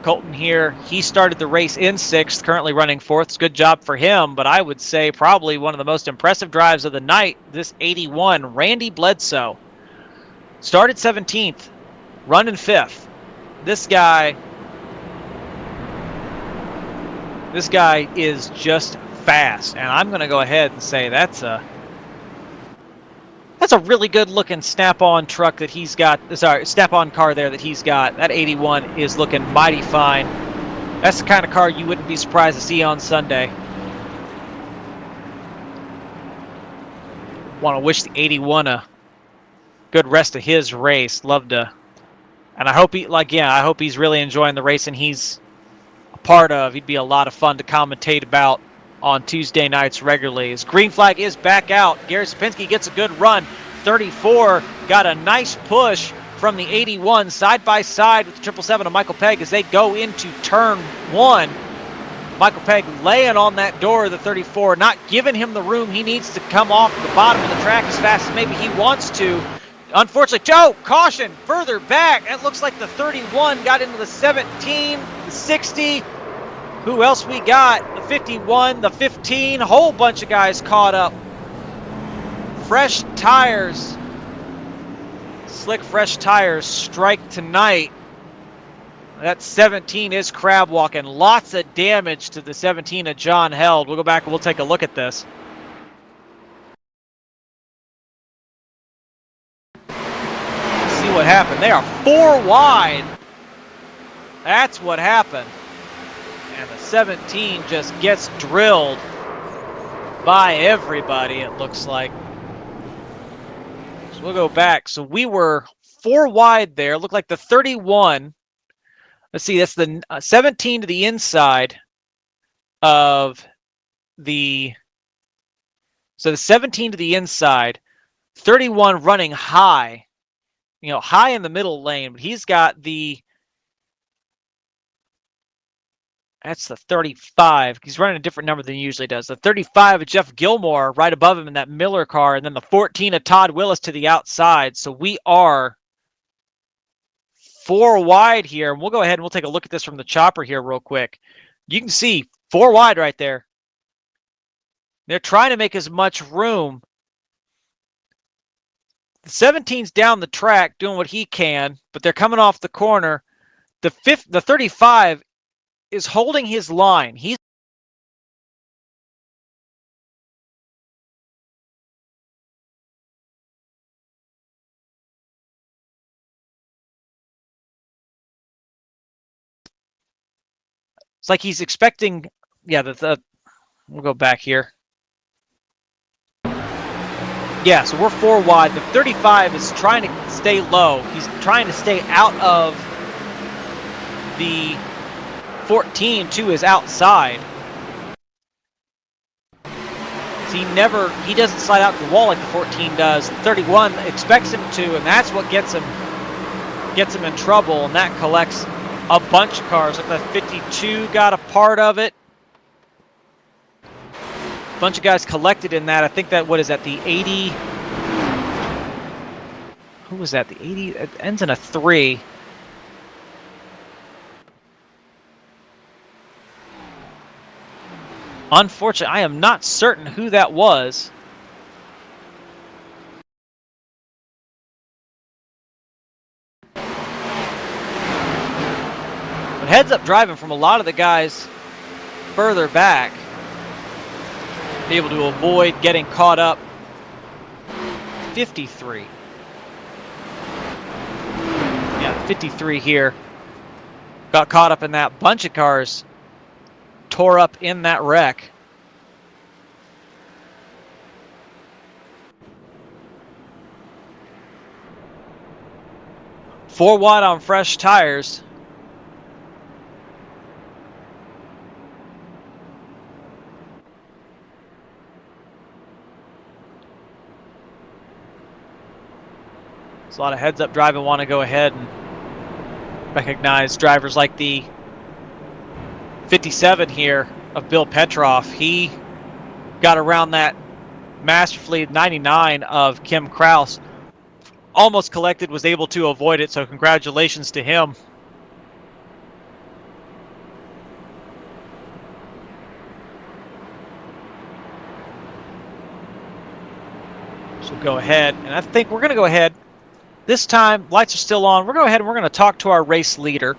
Colton here, he started the race in 6th, currently running 4th. Good job for him, but I would say probably one of the most impressive drives of the night, this 81, Randy Bledsoe. Started 17th, running 5th. This guy is just fast, and I'm going to go ahead and say that's a really good looking snap-on truck that he's got. Sorry, snap-on car there that he's got. That 81 is looking mighty fine. That's the kind of car you wouldn't be surprised to see on Sunday. Want to wish the 81 a good rest of his race. Love to, and I hope I hope he's really enjoying the race and he's part of. He'd be a lot of fun to commentate about on Tuesday nights regularly. His green flag is back out. Gary Sapinski gets a good run. 34 got a nice push from the 81 side by side with the 777 of Michael Pegg as they go into turn 1. Michael Pegg laying on that door of the 34, not giving him the room he needs to come off the bottom of the track as fast as maybe he wants to. Unfortunately, Joe, caution, further back. It looks like the 31 got into the 17, the 60. Who else we got? The 51, the 15, a whole bunch of guys caught up. Fresh tires. Slick fresh tires strike tonight. That 17 is crab walking. Lots of damage to the 17 of John Held. We'll go back and we'll take a look at this. See what happened. They are 4 wide. That's what happened. And the 17 just gets drilled by everybody, it looks like. So we'll go back. So we were 4 wide there. Looked like the 31. Let's see, that's the 17 to the inside of the... So the 17 to the inside, 31 running high. You know, high in the middle lane. But he's got the... That's the 35. He's running a different number than he usually does. The 35 of Jeff Gilmore right above him in that Miller car. And then the 14 of Todd Willis to the outside. So we are 4 wide here. And we'll go ahead and we'll take a look at this from the chopper here real quick. You can see 4 wide right there. They're trying to make as much room. The 17's down the track doing what he can, but they're coming off the corner. The 35 is holding his line. It's like he's expecting, yeah, we'll go back here. Yeah, so we're 4 wide. The 35 is trying to stay low. He's trying to stay out of the 14 to his outside. So he doesn't slide out the wall like the 14 does. The 31 expects him to, and that's what gets him in trouble, and that collects a bunch of cars. Like the 52 got a part of it. A bunch of guys collected in that. I think that, what is that, the 80? Who was that? The 80? It ends in a 3. Unfortunately, I am not certain who that was. But heads up driving from a lot of the guys further back. Be able to avoid getting caught up. 53. Yeah, 53 here. Got caught up in that. Bunch of cars tore up in that wreck. Four wide on fresh tires. There's a lot of heads up driving want to go ahead and recognize drivers like the 57 here of Bill Petroff. He got around that masterfully. 99 of Kim Kraus. Almost collected, was able to avoid it, so congratulations to him. So go ahead, and I think we're going to go ahead. This time, lights are still on. We're going to go ahead and we're going to talk to our race leader.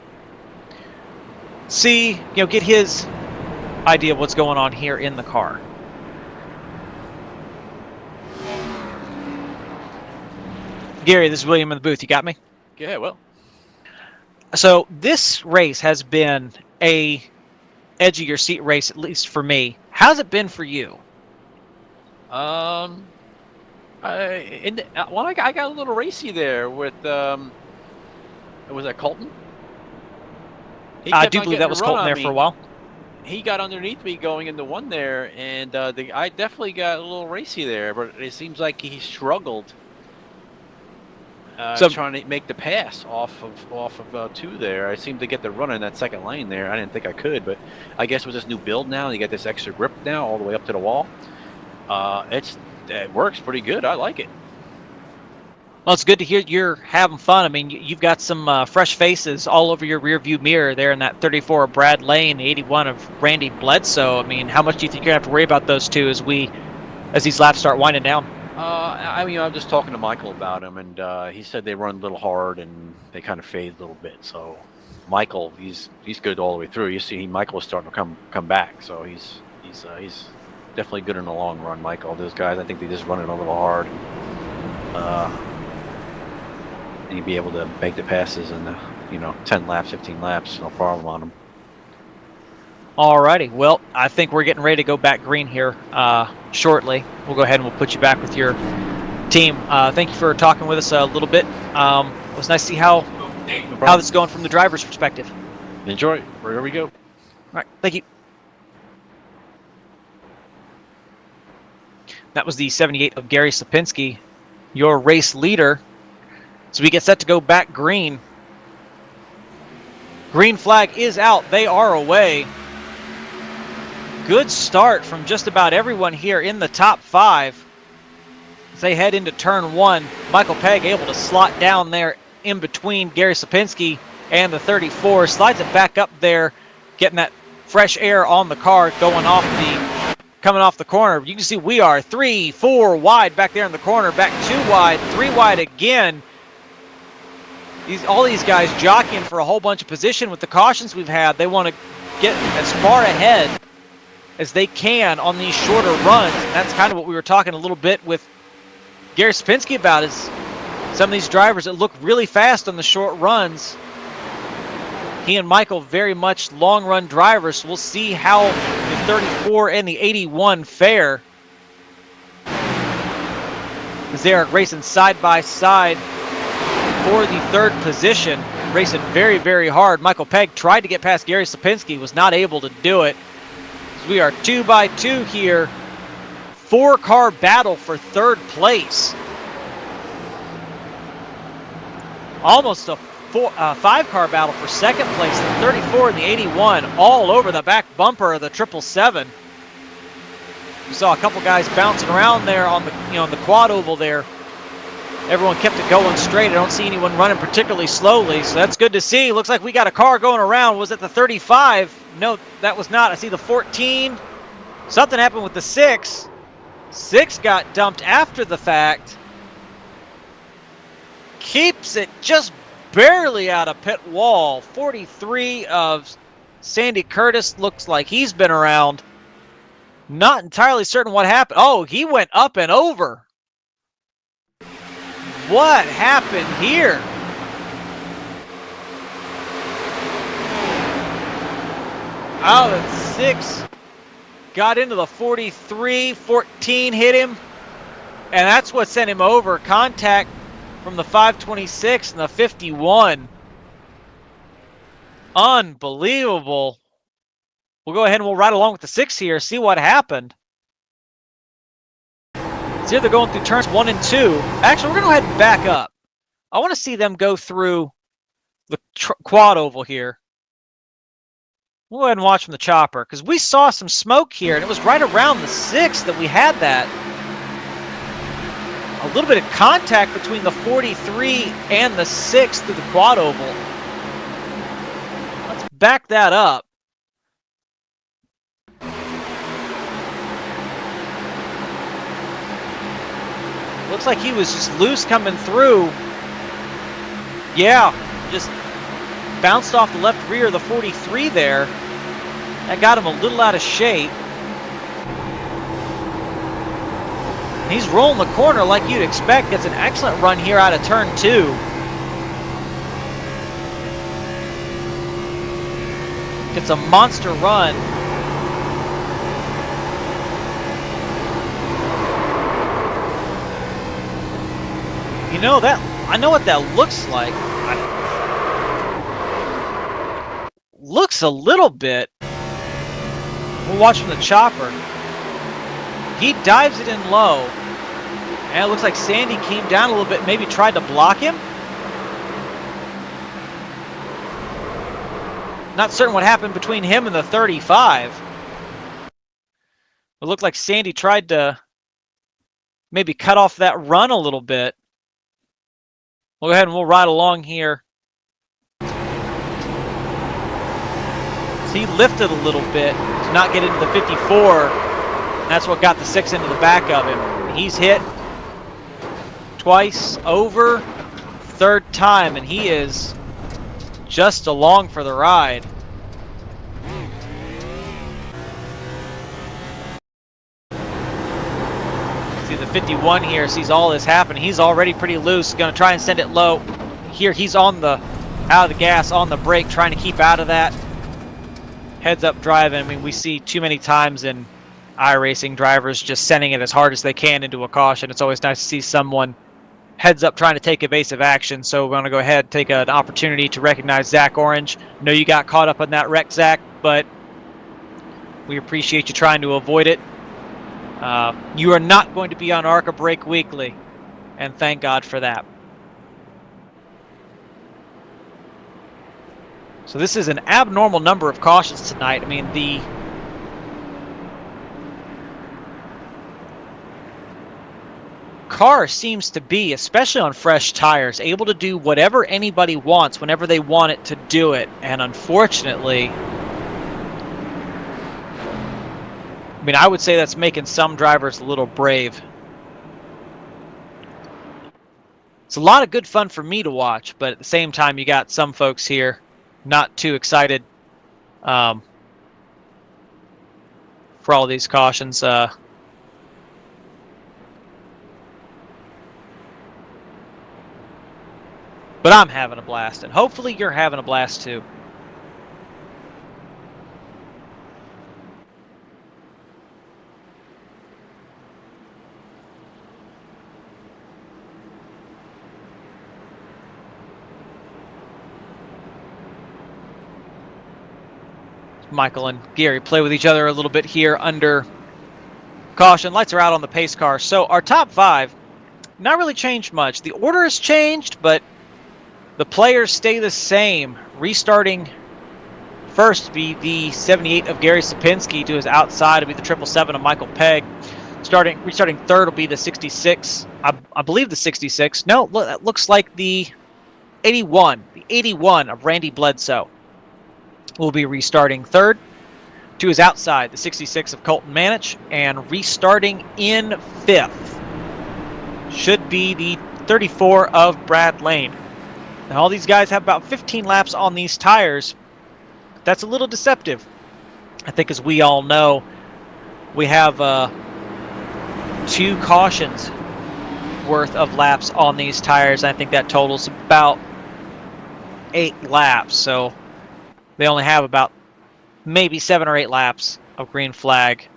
See, get his idea of what's going on here in the car. Gary, this is William in the booth. You got me? Yeah, well. So this race has been a edge of your seat race, at least for me. How's it been for you? I got a little racy there with was that Colton? He I kept do on believe getting that was a run Colton on there me. for a while. He got underneath me going into one there, and I definitely got a little racy there, but it seems like he struggled So trying to make the pass off of two there. I seemed to get the run in that second lane there. I didn't think I could, but I guess with this new build now, you got this extra grip now all the way up to the wall. It works pretty good. I like it. well, it's good to hear you're having fun. I mean, you've got some fresh faces all over your rearview mirror there in that 34 of Brad Lane, 81 of Randy Bledsoe. I mean, how much do you think you're going to have to worry about those two as these laps start winding down? I mean, I'm just talking to Michael about him, and he said they run a little hard and they kind of fade a little bit. So, Michael, he's good all the way through. You see, Michael is starting to come back, so he's definitely good in the long run. Michael, those guys, I think they just run it a little hard. And you'd be able to make the passes in 10 laps, 15 laps, no problem on them. Alrighty, well, I think we're getting ready to go back green here shortly. We'll go ahead and we'll put you back with your team. Thank you for talking with us a little bit. It was nice to see how this is going from the driver's perspective. Enjoy. Wherever we go. All right, thank you. That was the 78 of Gary Sapinski, your race leader. So we get set to go back green. Green flag is out. They are away. Good start from just about everyone here in the top 5. As they head into turn 1, Michael Pegg able to slot down there in between Gary Sapinski and the 34. Slides it back up there, getting that fresh air on the car coming off the corner. You can see we are 3, 4 wide back there in the corner, back 2 wide, 3 wide again. All these guys jockeying for a whole bunch of position with the cautions we've had. They want to get as far ahead as they can on these shorter runs. And that's kind of what we were talking a little bit with Gary Sapinski about, is some of these drivers that look really fast on the short runs. He and Michael very much long run drivers. So we'll see how the 34 and the 81 fare, as they are racing side by side for the 3rd position, racing very, very hard. Michael Pegg tried to get past Gary Sapinski, was not able to do it. So we are 2 by 2 here. 4-car battle for 3rd place. Almost a 5-car battle for 2nd place. The 34 and the 81 all over the back bumper of the 777. We saw a couple guys bouncing around there on the quad oval there. Everyone kept it going straight. I don't see anyone running particularly slowly, so that's good to see. Looks like we got a car going around. Was it the 35? No, that was not. I see the 14. Something happened with the 6. 6 got dumped after the fact. Keeps it just barely out of pit wall. 43 of Sandy Curtis looks like he's been around. Not entirely certain what happened. Oh, he went up and over. What happened here? Oh, that 6 got into the 43, 14 hit him, and that's what sent him over. Contact from the 526 and the 51. Unbelievable. We'll go ahead and we'll ride along with the 6 here, see what happened. So here they're going through turns 1 and 2. Actually, we're going to go ahead and back up. I want to see them go through the quad oval here. We'll go ahead and watch from the chopper, because we saw some smoke here, and it was right around the 6 that we had that. A little bit of contact between the 43 and the 6 through the quad oval. Let's back that up. Looks like he was just loose coming through. Yeah, just bounced off the left rear of the 43 there. That got him a little out of shape. He's rolling the corner like you'd expect. Gets an excellent run here out of turn 2. Gets a monster run. You know that, I know what that looks like. looks a little bit. We'll watch from the chopper. He dives it in low. And it looks like Sandy came down a little bit, maybe tried to block him. Not certain what happened between him and the 35. It looked like Sandy tried to maybe cut off that run a little bit. We'll go ahead and we'll ride along here. So he lifted a little bit to not get into the 54. And that's what got the 6 into the back of him. He's hit twice over, third time, and he is just along for the ride. See the 51 here sees all this happen. He's already pretty loose. Going to try and send it low. Here he's on the out of the gas, on the brake, trying to keep out of that. Heads up driving. I mean, we see too many times in iRacing drivers just sending it as hard as they can into a caution. It's always nice to see someone heads up trying to take evasive action. So we're going to go ahead and take an opportunity to recognize Zach Orange. Know you got caught up in that wreck, Zach, but we appreciate you trying to avoid it. You are not going to be on ARCA Break Weekly, and thank God for that. So this is an abnormal number of cautions tonight. I mean, the car seems to be, especially on fresh tires, able to do whatever anybody wants whenever they want it to do it. And unfortunately, I mean, I would say that's making some drivers a little brave. It's a lot of good fun for me to watch, but at the same time, you got some folks here not too excited for all these cautions. But I'm having a blast, and hopefully you're having a blast too. Michael and Gary play with each other a little bit here under caution. Lights are out on the pace car. So our top 5, not really changed much. The order has changed, but the players stay the same. Restarting first be the 78 of Gary Sapinski. To his outside will be the 777 of Michael Pegg. Restarting third will be the 66. I believe the 66. No, that looks like the 81. The 81 of Randy Bledsoe will be restarting third. To his outside, the 66 of Colton Manich. And restarting in fifth should be the 34 of Brad Lane. Now, all these guys have about 15 laps on these tires. That's a little deceptive. I think, as we all know, we have 2 cautions worth of laps on these tires. I think that totals about 8 laps. So they only have about maybe 7 or 8 laps of green flag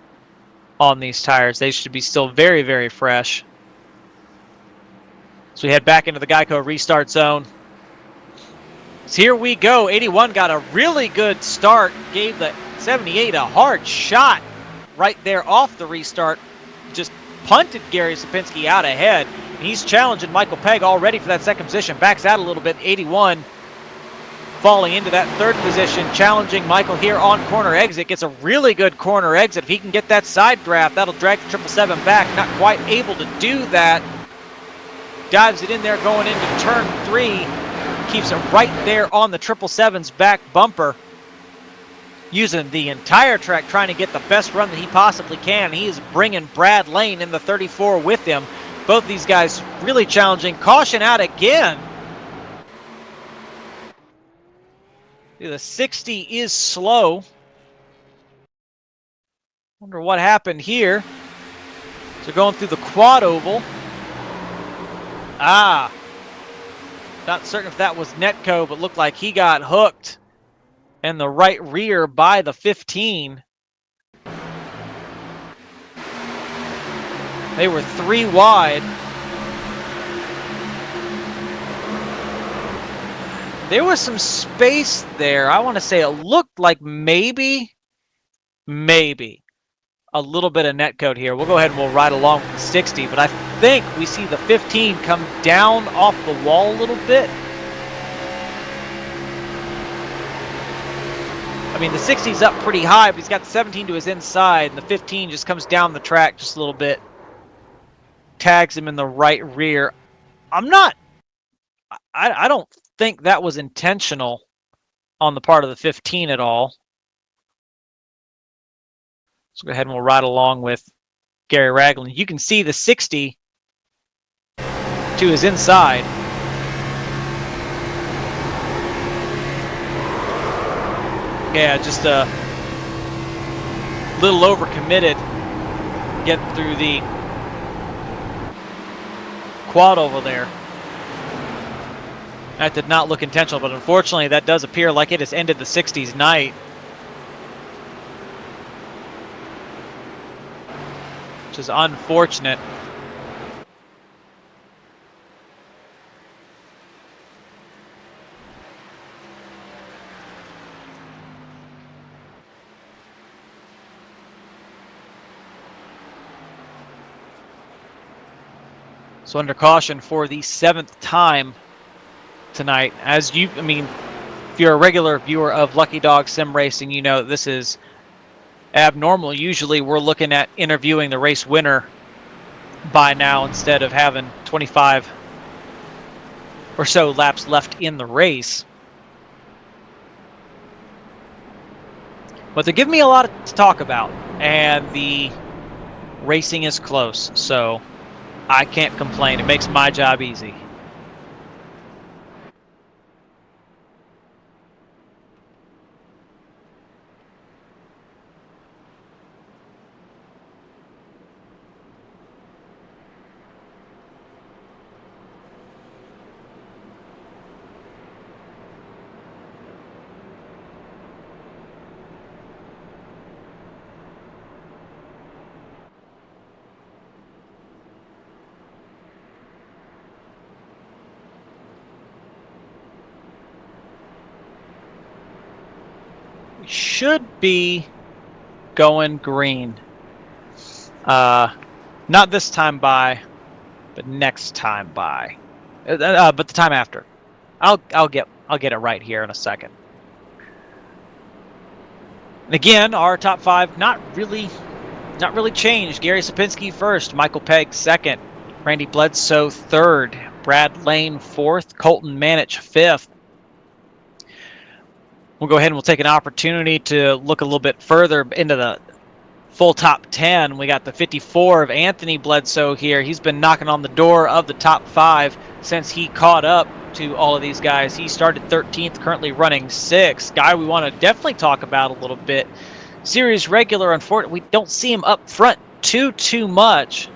on these tires. They should be still very, very fresh. So we head back into the Geico restart zone. So here we go. 81 got a really good start. Gave the 78 a hard shot right there off the restart. Just punted Gary Sapinski out ahead. And he's challenging Michael Pegg already for that second position. Backs out a little bit. 81 falling into that third position, challenging Michael here on corner exit. Gets a really good corner exit. If he can get that side draft, that'll drag the 777 back. Not quite able to do that. Dives it in there going into turn 3. Keeps it right there on the 777's back bumper. Using the entire track, trying to get the best run that he possibly can. He is bringing Brad Lane in the 34 with him. Both these guys really challenging. Caution out again. The 60 is slow. Wonder what happened here. So going through the quad oval. Not certain if that was Netco, but looked like he got hooked in the right rear by the 15. They were 3 wide. there was some space there. I want to say it looked like maybe a little bit of net code here. We'll go ahead and we'll ride along with the 60, but I think we see the 15 come down off the wall a little bit. I mean, the 60's up pretty high, but he's got the 17 to his inside, and the 15 just comes down the track just a little bit. Tags him in the right rear. I don't think that was intentional on the part of the 15 at all. So go ahead and we'll ride along with Gary Ragland. You can see the 60 to his inside. Yeah, just a little overcommitted. Get through the quad over there. That did not look intentional, but unfortunately that does appear like it has ended the 60's night. Which is unfortunate. So under caution for the 7th time tonight. If you're a regular viewer of Lucky Dog Sim Racing, you know this is abnormal. Usually we're looking at interviewing the race winner by now instead of having 25 or so laps left in the race. But they're giving me a lot to talk about, and the racing is close, so I can't complain. It makes my job easy. Should be going green. Not this time by, but next time by. But the time after. I'll get it right here in a second. And again, our top 5 not really changed. Gary Sapinski first, Michael Pegg second, Randy Bledsoe third, Brad Lane fourth, Colton Manich fifth. We'll go ahead and we'll take an opportunity to look a little bit further into the full top 10. We got the 54 of Anthony Bledsoe here. He's been knocking on the door of the top 5 since he caught up to all of these guys. He started 13th, currently running 6th. Guy we want to definitely talk about a little bit. Series regular, unfortunately, we don't see him up front too much,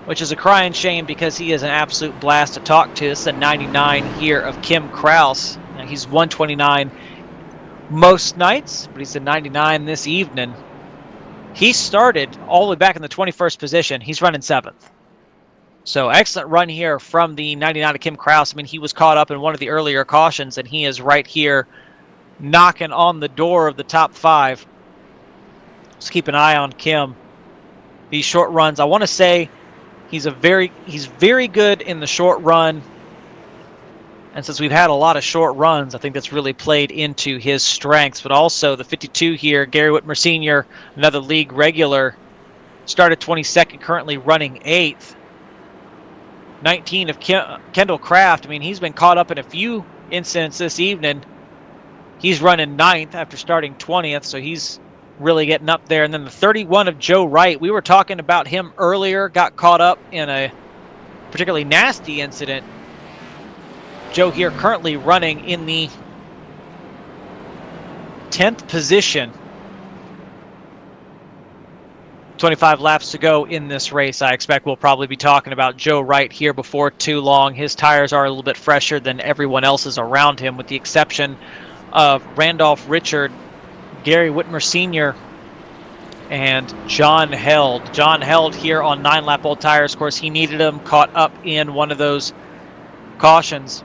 which is a crying shame because he is an absolute blast to talk to. This is a 99 here of Kim Kraus. He's 129 most nights, but he's a 99 this evening. He started all the way back in the 21st position. He's running 7th. So excellent run here from the 99 of Kim Kraus. I mean, he was caught up in one of the earlier cautions, and he is right here knocking on the door of the top 5. Let's keep an eye on Kim. These short runs, I want to say he's very good in the short run. And since we've had a lot of short runs, I think that's really played into his strengths. But also the 52 here, Gary Whitmer Sr., another league regular, started 22nd, currently running 8th. 19 of Kendall Kraft. I mean, he's been caught up in a few incidents this evening. He's running 9th after starting 20th, so he's really getting up there. And then the 31 of Joe Wright. We were talking about him earlier, got caught up in a particularly nasty incident. Joe here currently running in the 10th position. 25 laps to go in this race. I expect we'll probably be talking about Joe Wright here before too long. His tires are a little bit fresher than everyone else's around him, with the exception of Randolph Richard, Gary Whitmer Sr., and John Held. John Held here on 9-lap old tires. Of course, he needed them, caught up in one of those cautions.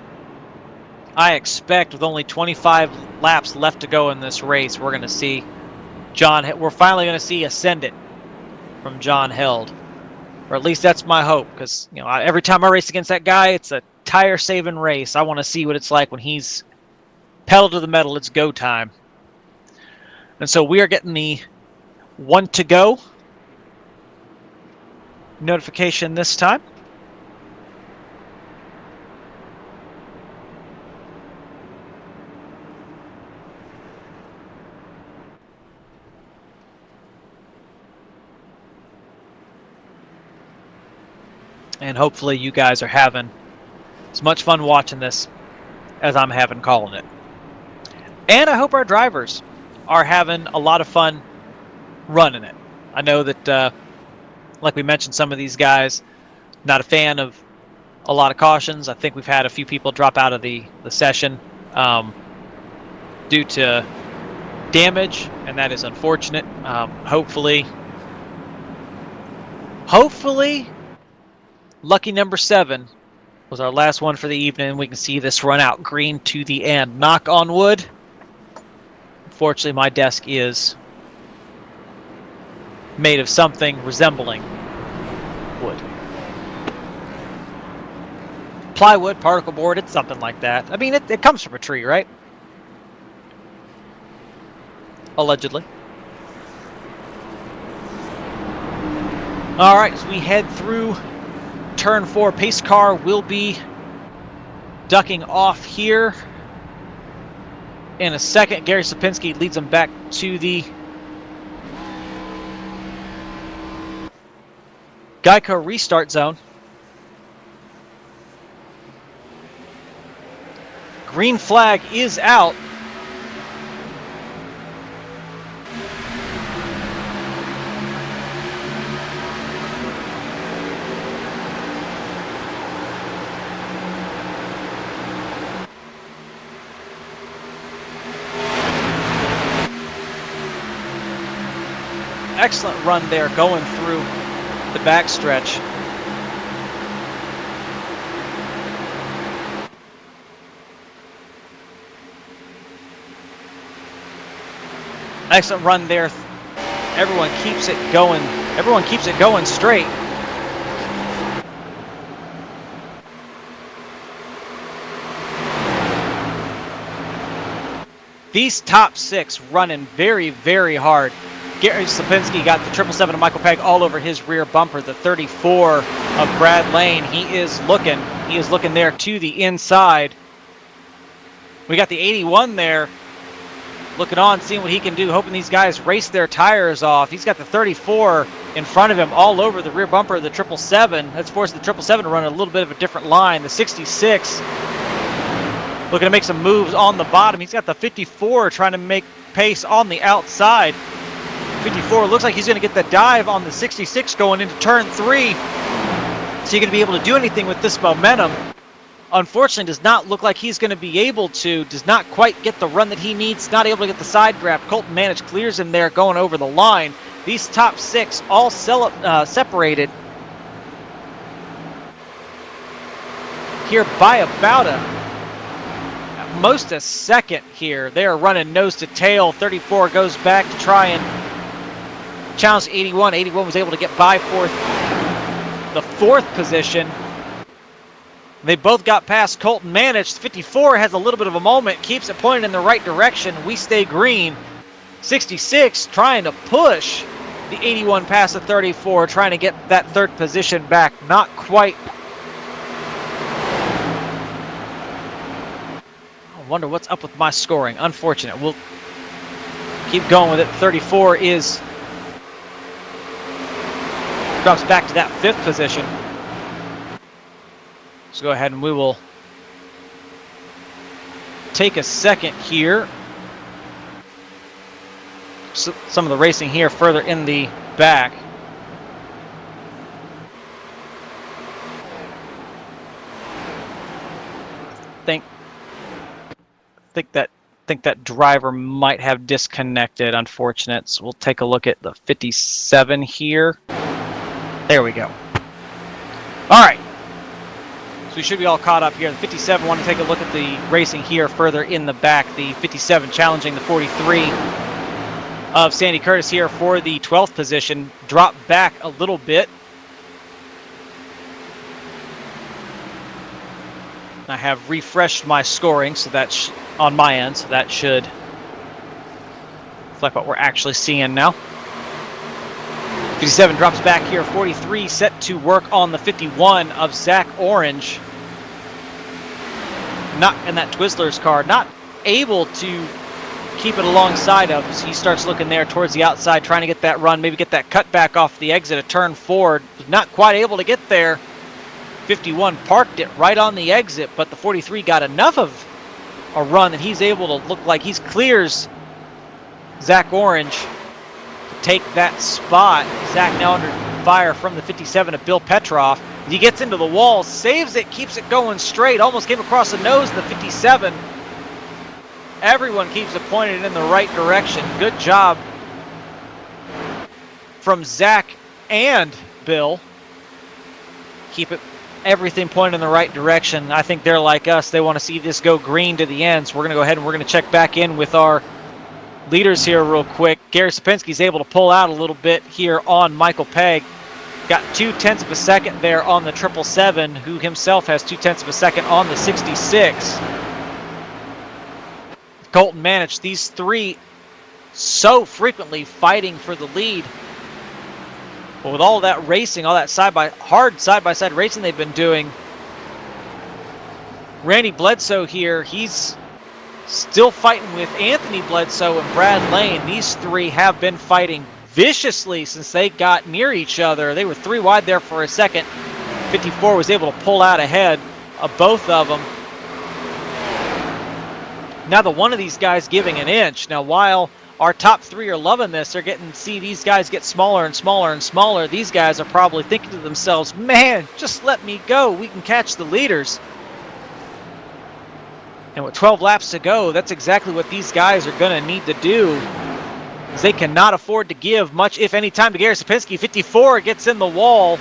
I expect with only 25 laps left to go in this race, we're going to see we're finally going to see Ascendant from John Held. Or at least that's my hope, because every time I race against that guy, it's a tire-saving race. I want to see what it's like when he's pedal to the metal. It's go time. And so we are getting the 1 to go notification this time. And hopefully you guys are having as much fun watching this as I'm having calling it. And I hope our drivers are having a lot of fun running it. I know that, like we mentioned, some of these guys, not a fan of a lot of cautions. I think we've had a few people drop out of the session due to damage, and that is unfortunate. Hopefully, lucky number 7 was our last one for the evening. We can see this run out green to the end. Knock on wood. Unfortunately, my desk is made of something resembling wood. Plywood, particle board, it's something like that. I mean, it comes from a tree, right? Allegedly. All right, as we head through Turn 4, pace car will be ducking off here in a second. Gary Sapinski leads them back to the Geico restart zone. Green flag is out. Excellent run there going through the backstretch. Excellent run there. Everyone keeps it going. Everyone keeps it going straight. These top 6 running very, very hard. Gary Sapinski got the 777 of Michael Pegg all over his rear bumper. The 34 of Brad Lane, he is looking there to the inside. We got the 81 there looking on, seeing what he can do, hoping these guys race their tires off. He's got the 34 in front of him all over the rear bumper of the 777. That's forced the 777 to run a little bit of a different line. The 66 looking to make some moves on the bottom. He's got the 54 trying to make pace on the outside. 54 looks like he's going to get the dive on the 66 going into turn 3. Is he going to be able to do anything with this momentum? Unfortunately, does not look like he's going to be able to. Does not quite get the run that he needs. Not able to get the side grab. Colton Manage clears him there going over the line. These top 6 all separated here by about at most a second here. They are running nose to tail. 34 goes back to try and challenge 81. 81 was able to get by the 4th position. They both got past Colton Manage. 54 has a little bit of a moment, keeps it pointed in the right direction. We stay green. 66 trying to push the 81 past the 34, trying to get that 3rd position back. Not quite. I wonder what's up with my scoring. Unfortunate. We'll keep going with it. 34 drops back to that 5th position. Let's go ahead and we will take a second here. So, some of the racing here further in the back. Think that driver might have disconnected. Unfortunate. So we'll take a look at the 57 here. There we go. All right. So we should be all caught up here. The 57 want to take a look at the racing here further in the back. The 57 challenging the 43 of Sandy Curtis here for the 12th position. Drop back a little bit. I have refreshed my scoring, so that's on my end, so that should reflect what we're actually seeing now. 57 drops back here. 43 set to work on the 51 of Zach Orange. Not in that Twizzlers car, not able to keep it alongside of. So he starts looking there towards the outside, trying to get that run, maybe get that cut back off the exit, a turn forward. Not quite able to get there. 51 parked it right on the exit, but the 43 got enough of a run that he's able to look like he clears Zach Orange to take that spot. Zach now under fire from the 57 of Bill Petroff. He gets into the wall, saves it, keeps it going straight, almost came across the nose of the 57. Everyone keeps it pointed in the right direction. Good job from Zach and Bill. Keep everything pointed in the right direction. I think they're like us. They want to see this go green to the end. So we're going to go ahead and we're going to check back in with our leaders here real quick. Gary Sapinski's able to pull out a little bit here on Michael Pegg. Got 0.2 of a second there on the 777, who himself has 0.2 of a second on the 66. Colton managed these three so frequently fighting for the lead. But with all that racing, all that hard side-by-side racing they've been doing, Randy Bledsoe here, he's still fighting with Anthony Bledsoe and Brad Lane. These three have been fighting viciously since they got near each other. They were 3 wide there for a second. 54 was able to pull out ahead of both of them. Now the one of these guys giving an inch. Now while our top three are loving this, they're getting to see these guys get smaller and smaller and smaller. These guys are probably thinking to themselves, man, just let me go. We can catch the leaders. And with 12 laps to go, that's exactly what these guys are going to need to do. They cannot afford to give much, if any, time to Gary Sapinski. 54 gets in the wall.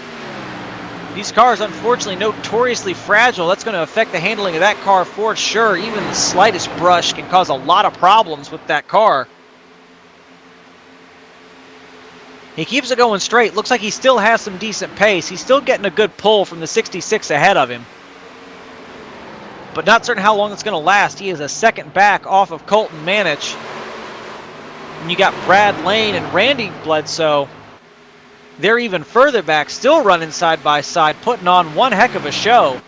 These cars, unfortunately, notoriously fragile. That's going to affect the handling of that car for sure. Even the slightest brush can cause a lot of problems with that car. He keeps it going straight. Looks like he still has some decent pace. He's still getting a good pull from the 66 ahead of him. But not certain how long it's going to last. He is a second back off of Colton Manich. And you got Brad Lane and Randy Bledsoe. They're even further back, still running side by side, putting on one heck of a show.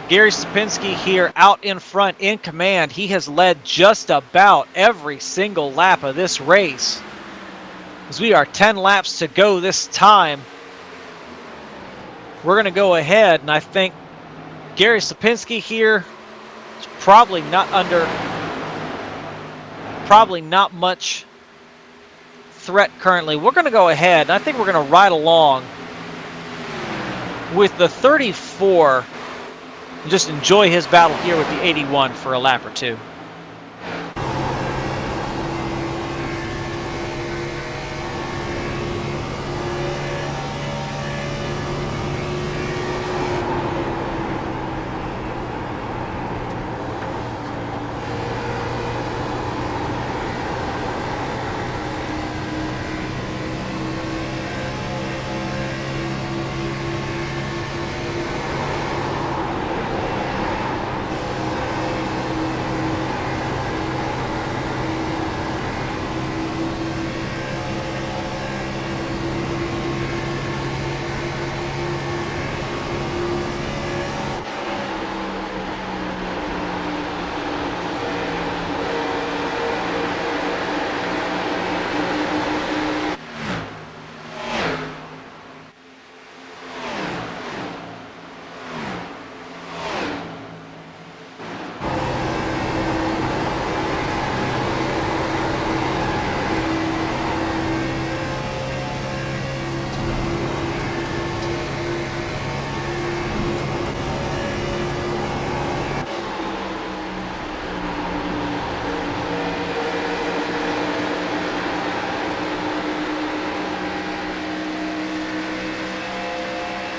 Gary Sapinski here out in front in command. He has led just about every single lap of this race. As we are 10 laps to go this time, we're going to go ahead, and I think Gary Sapinski here is probably not much threat currently. We're going to go ahead, and I think we're going to ride along with the 34 and just enjoy his battle here with the 81 for a lap or two.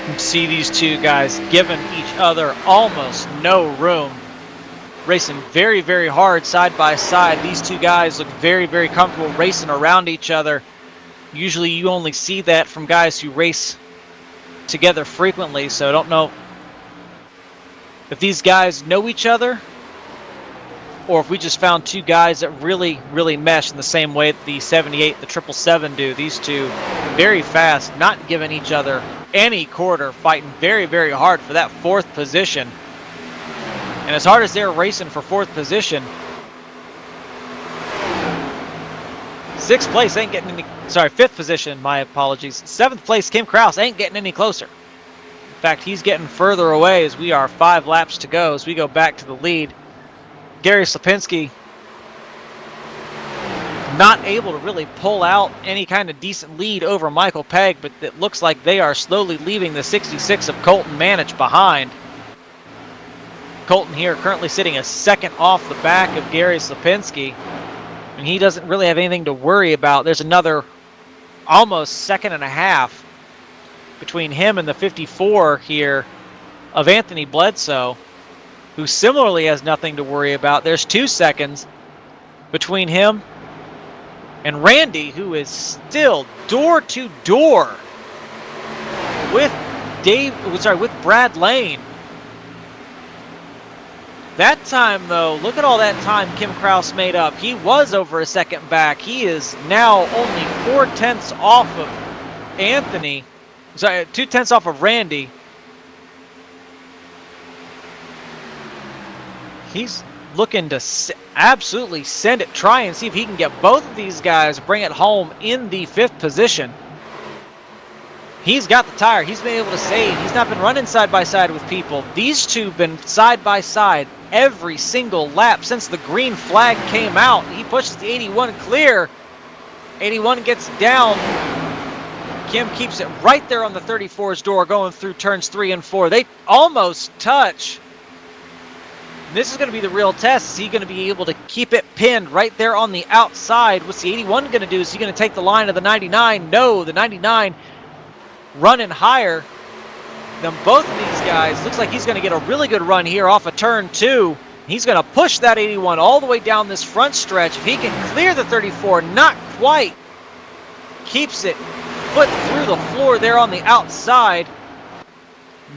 You can see these two guys giving each other almost no room. Racing very, very hard side by side. These two guys look very, very comfortable racing around each other. Usually you only see that from guys who race together frequently, so I don't know if these guys know each other or if we just found two guys that really, really mesh in the same way that the 78, the 777 do. These two very fast, not giving each other any quarter, fighting very, very hard for that 4th position. And as hard as they're racing for 4th position, 6th place ain't getting any, sorry, 5th position, my apologies. 7th place, Kim Kraus, ain't getting any closer. In fact, he's getting further away as we are 5 laps to go as we go back to the lead. Gary Slapinski not able to really pull out any kind of decent lead over Michael Pegg, but it looks like they are slowly leaving the 66 of Colton Manich behind. Colton here currently sitting a second off the back of Gary Slapinski, and he doesn't really have anything to worry about. There's another almost second and a half between him and the 54 here of Anthony Bledsoe, who similarly has nothing to worry about. There's 2 seconds between him and Randy, who is still door to door with with Brad Lane. That time, though, look at all that time Kim Kraus made up. He was over a second back. He is now only 4/10 off of Anthony. Sorry, 2/10 off of Randy. He's looking to absolutely send it, try and see if he can get both of these guys, bring it home in the 5th position. He's got the tire. He's been able to save. He's not been running side by side with people. These two have been side by side every single lap since the green flag came out. He pushes the 81 clear. 81 gets down. Kim keeps it right there on the 34's door going through turns 3 and 4. They almost touch. This is going to be the real test. Is he going to be able to keep it pinned right there on the outside? What's the 81 going to do? Is he going to take the line of the 99? No, the 99 running higher than both of these guys. Looks like he's going to get a really good run here off of turn 2. He's going to push that 81 all the way down this front stretch. If he can clear the 34, not quite. Keeps it foot through the floor there on the outside.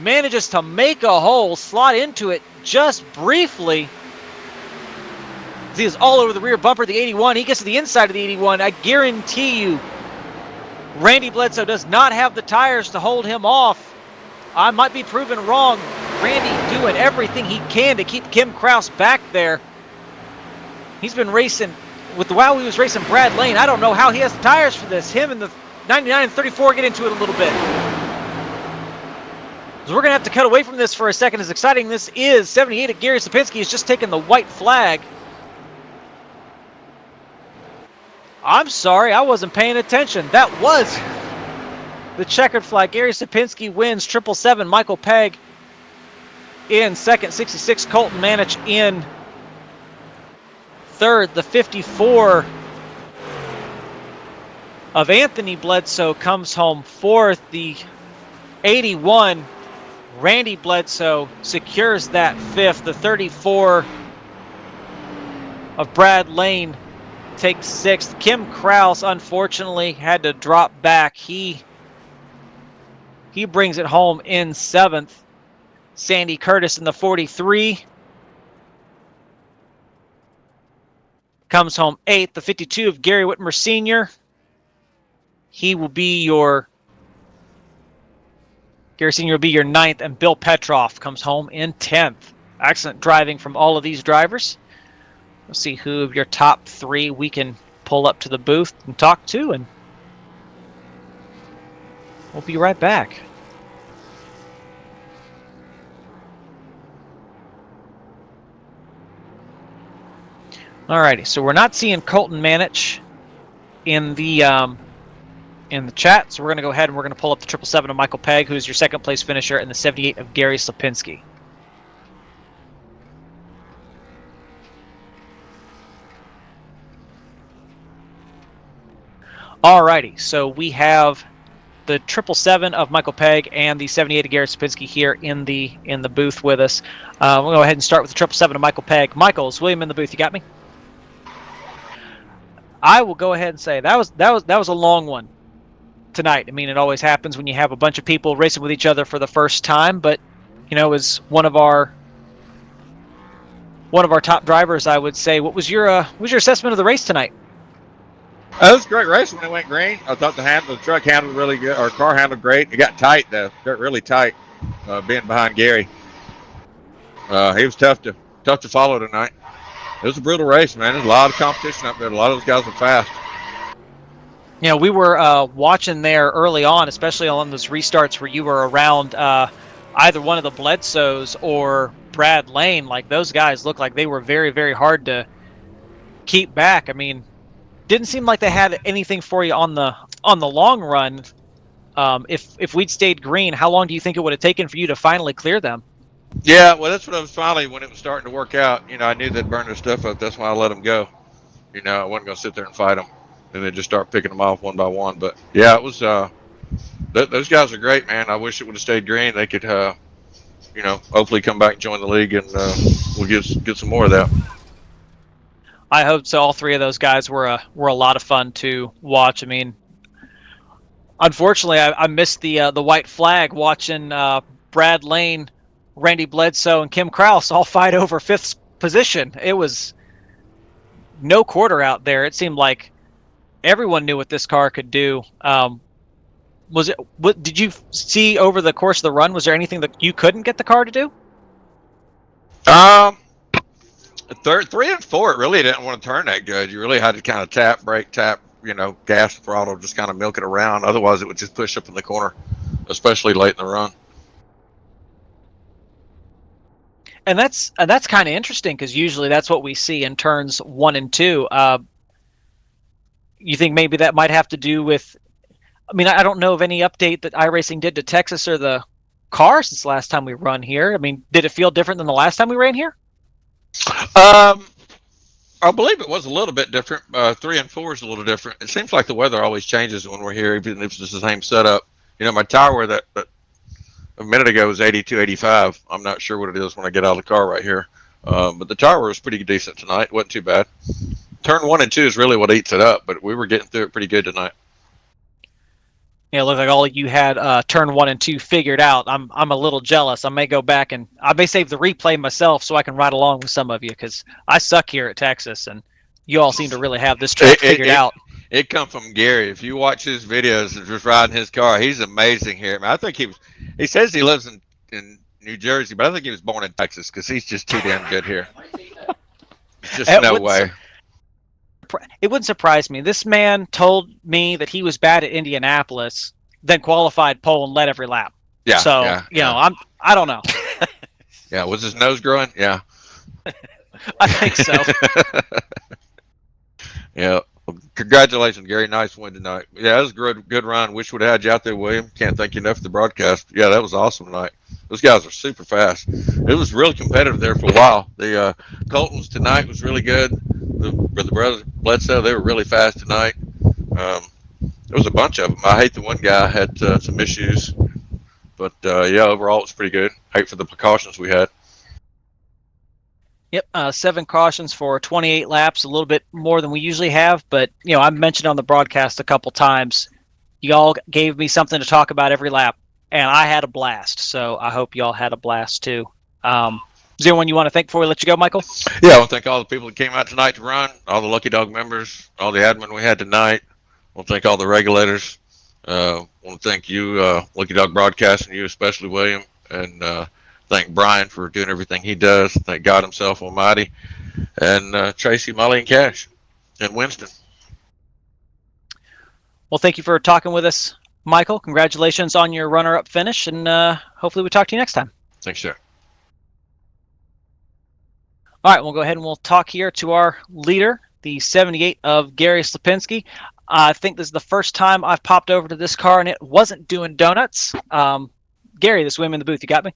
Manages to make a hole, slot into it just briefly. He is all over the rear bumper of the 81. He gets to the inside of the 81. I guarantee you, Randy Bledsoe does not have the tires to hold him off. I might be proven wrong. Randy doing everything he can to keep Kim Kraus back there. He's been racing while he was racing Brad Lane. I don't know how he has the tires for this. Him and the 99 and 34 get into it a little bit. So we're going to have to cut away from this for a second. As exciting this is, 78 of Gary Slapinski has just taken the white flag. I'm sorry, I wasn't paying attention. That was the checkered flag. Gary Slapinski wins 777. Michael Pegg in second. 66, Colton Manich in third. The 54 of Anthony Bledsoe comes home fourth. The 81, Randy Bledsoe, secures that fifth. The 34 of Brad Lane takes sixth. Kim Kraus, unfortunately, had to drop back. He brings it home in seventh. Sandy Curtis in the 43 comes home eighth. The 52 of Gary Whitmer Sr. He will be your Gary Sr. will be your ninth, and Bill Petroff comes home in 10th. Excellent driving from all of these drivers. We'll see who of your top three we can pull up to the booth and talk to, and we'll be right back. Alrighty, so we're not seeing Colton Manich in the chat, so we're going to go ahead and we're going to pull up the 777 of Michael Pegg, who's your second place finisher, and the 78 of Gary Slapinski. Alrighty, so we have the 777 of Michael Pegg and the 78 of Gary Sapinski here in the booth with us. We'll go ahead and start with the 777 of Michael Pegg. Michael, is William in the booth? You got me? I will go ahead and say that was a long one tonight. I mean, it always happens when you have a bunch of people racing with each other for the first time, but you know, as one of our top drivers, I would say, what was your assessment of the race tonight? It was a great race when it went green. I thought the truck handled really good. Our car handled great. It got tight though, got really tight, being behind Gary. He was tough to follow tonight. It was a brutal race, man. There's a lot of competition up there. A lot of those guys were fast. You know, we were watching there early on, especially on those restarts where you were around either one of the Bledsoes or Brad Lane. Like, those guys looked like they were very, very hard to keep back. I mean, didn't seem like they had anything for you on the long run. If we'd stayed green, how long do you think it would have taken for you to finally clear them? Yeah, well, that's what I was finally, when it was starting to work out, you know, I knew they'd burn their stuff up. That's why I let them go. You know, I wasn't going to sit there and fight them and then just start picking them off one by one. But yeah, it was, those guys are great, man. I wish it would have stayed green. They could, you know, hopefully come back and join the league, and we'll get some more of that. I hope so. All three of those guys were a lot of fun to watch. I mean, unfortunately, I missed the white flag watching Brad Lane, Randy Bledsoe, and Kim Krause all fight over fifth position. It was no quarter out there. It seemed like everyone knew what this car could do. What did you see over the course of the run? Was there anything that you couldn't get the car to do? 3 and 4, it really didn't want to turn that good. You really had to kind of tap, brake, tap, you know, gas, throttle, just kind of milk it around. Otherwise, it would just push up in the corner, especially late in the run. And that's kind of interesting, because usually that's what we see in turns 1 and 2. You think maybe that might have to do with? I mean, I don't know of any update that iRacing did to Texas or the car since the last time we run here. I mean, did it feel different than the last time we ran here? I believe it was a little bit different. 3 and 4 is a little different. It seems like the weather always changes when we're here, even if it's the same setup. You know, my tire wear that a minute ago was 82, 85. I'm not sure what it is when I get out of the car right here. But the tire wear was pretty decent tonight. It wasn't too bad. Turn 1 and 2 is really what eats it up, but we were getting through it pretty good tonight. Yeah, it looked like all of you had turn 1 and 2 figured out. I'm a little jealous. I may go back and I may save the replay myself so I can ride along with some of you, because I suck here at Texas, and you all seem to really have this track figured out. It come from Gary. If you watch his videos of just riding his car, he's amazing here. I mean, I think he says he lives in New Jersey, but I think he was born in Texas, because he's just too damn good here. Just no way. It wouldn't surprise me. This man told me that he was bad at Indianapolis, then qualified pole and led every lap. Yeah. So, you know, I don't know. Yeah. Was his nose growing? Yeah. I think so. Yeah. Well, congratulations, Gary. Nice win tonight. Yeah, that was a good run. Wish we'd have had you out there, William. Can't thank you enough for the broadcast. Yeah, that was awesome tonight. Those guys are super fast. It was really competitive there for a while. The Colton's tonight was really good. The brothers Bledsoe, they were really fast tonight. There was a bunch of them. I hate the one guy had some issues, but yeah, overall it was pretty good. Hate for the precautions we had. Yep, 7 cautions for 28 laps, a little bit more than we usually have. But, you know, I mentioned on the broadcast a couple times, y'all gave me something to talk about every lap, and I had a blast. So I hope y'all had a blast too. Is there anyone you want to thank before we let you go, Michael? Yeah, I want to thank all the people that came out tonight to run, all the Lucky Dog members, all the admin we had tonight. I want to thank all the regulators. I want to thank you, Lucky Dog Broadcasting, you especially, William, and thank Brian for doing everything he does. Thank God himself almighty. And Tracy, Molly, and Cash, and Winston. Well, thank you for talking with us, Michael. Congratulations on your runner-up finish, and hopefully we'll talk to you next time. Thanks, sir. All right, we'll go ahead and we'll talk here to our leader, the 78 of Gary Sapinski. I think this is the first time I've popped over to this car and it wasn't doing donuts. Gary, this woman in the booth, you got me?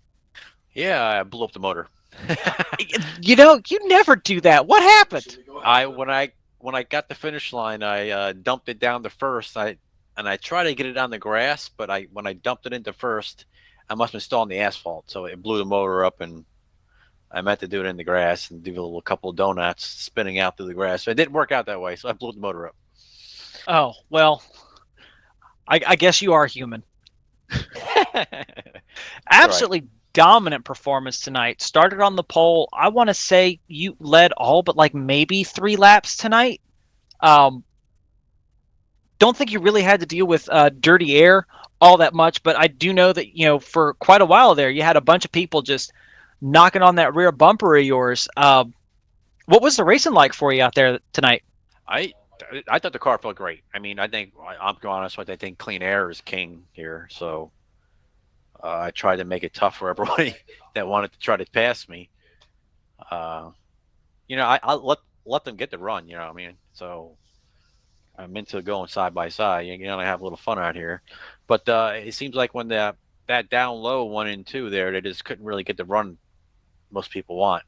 Yeah, I blew up the motor. You know, you never do that. What happened? When I got the finish line, I dumped it down to first. I and I tried to get it on the grass, but when I dumped it into first, I must have been still on the asphalt, so it blew the motor up, and I meant to do it in the grass and do a little couple of donuts spinning out through the grass. So it didn't work out that way, so I blew the motor up. Oh, well, I guess you are human. Absolutely dominant performance tonight. Started on the pole. I want to say you led all but like maybe 3 laps tonight. Don't think you really had to deal with dirty air all that much, but I do know that, for quite a while there, you had a bunch of people just knocking on that rear bumper of yours. What was the racing like for you out there tonight? I thought the car felt great. I mean, I'm going honest with you, I think clean air is king here. So I tried to make it tough for everybody that wanted to try to pass me. I let them get the run. You know what I mean? So I'm into going side by side. I have a little fun out here. But it seems like when that down low 1 and 2 there, they just couldn't really get the run most people want.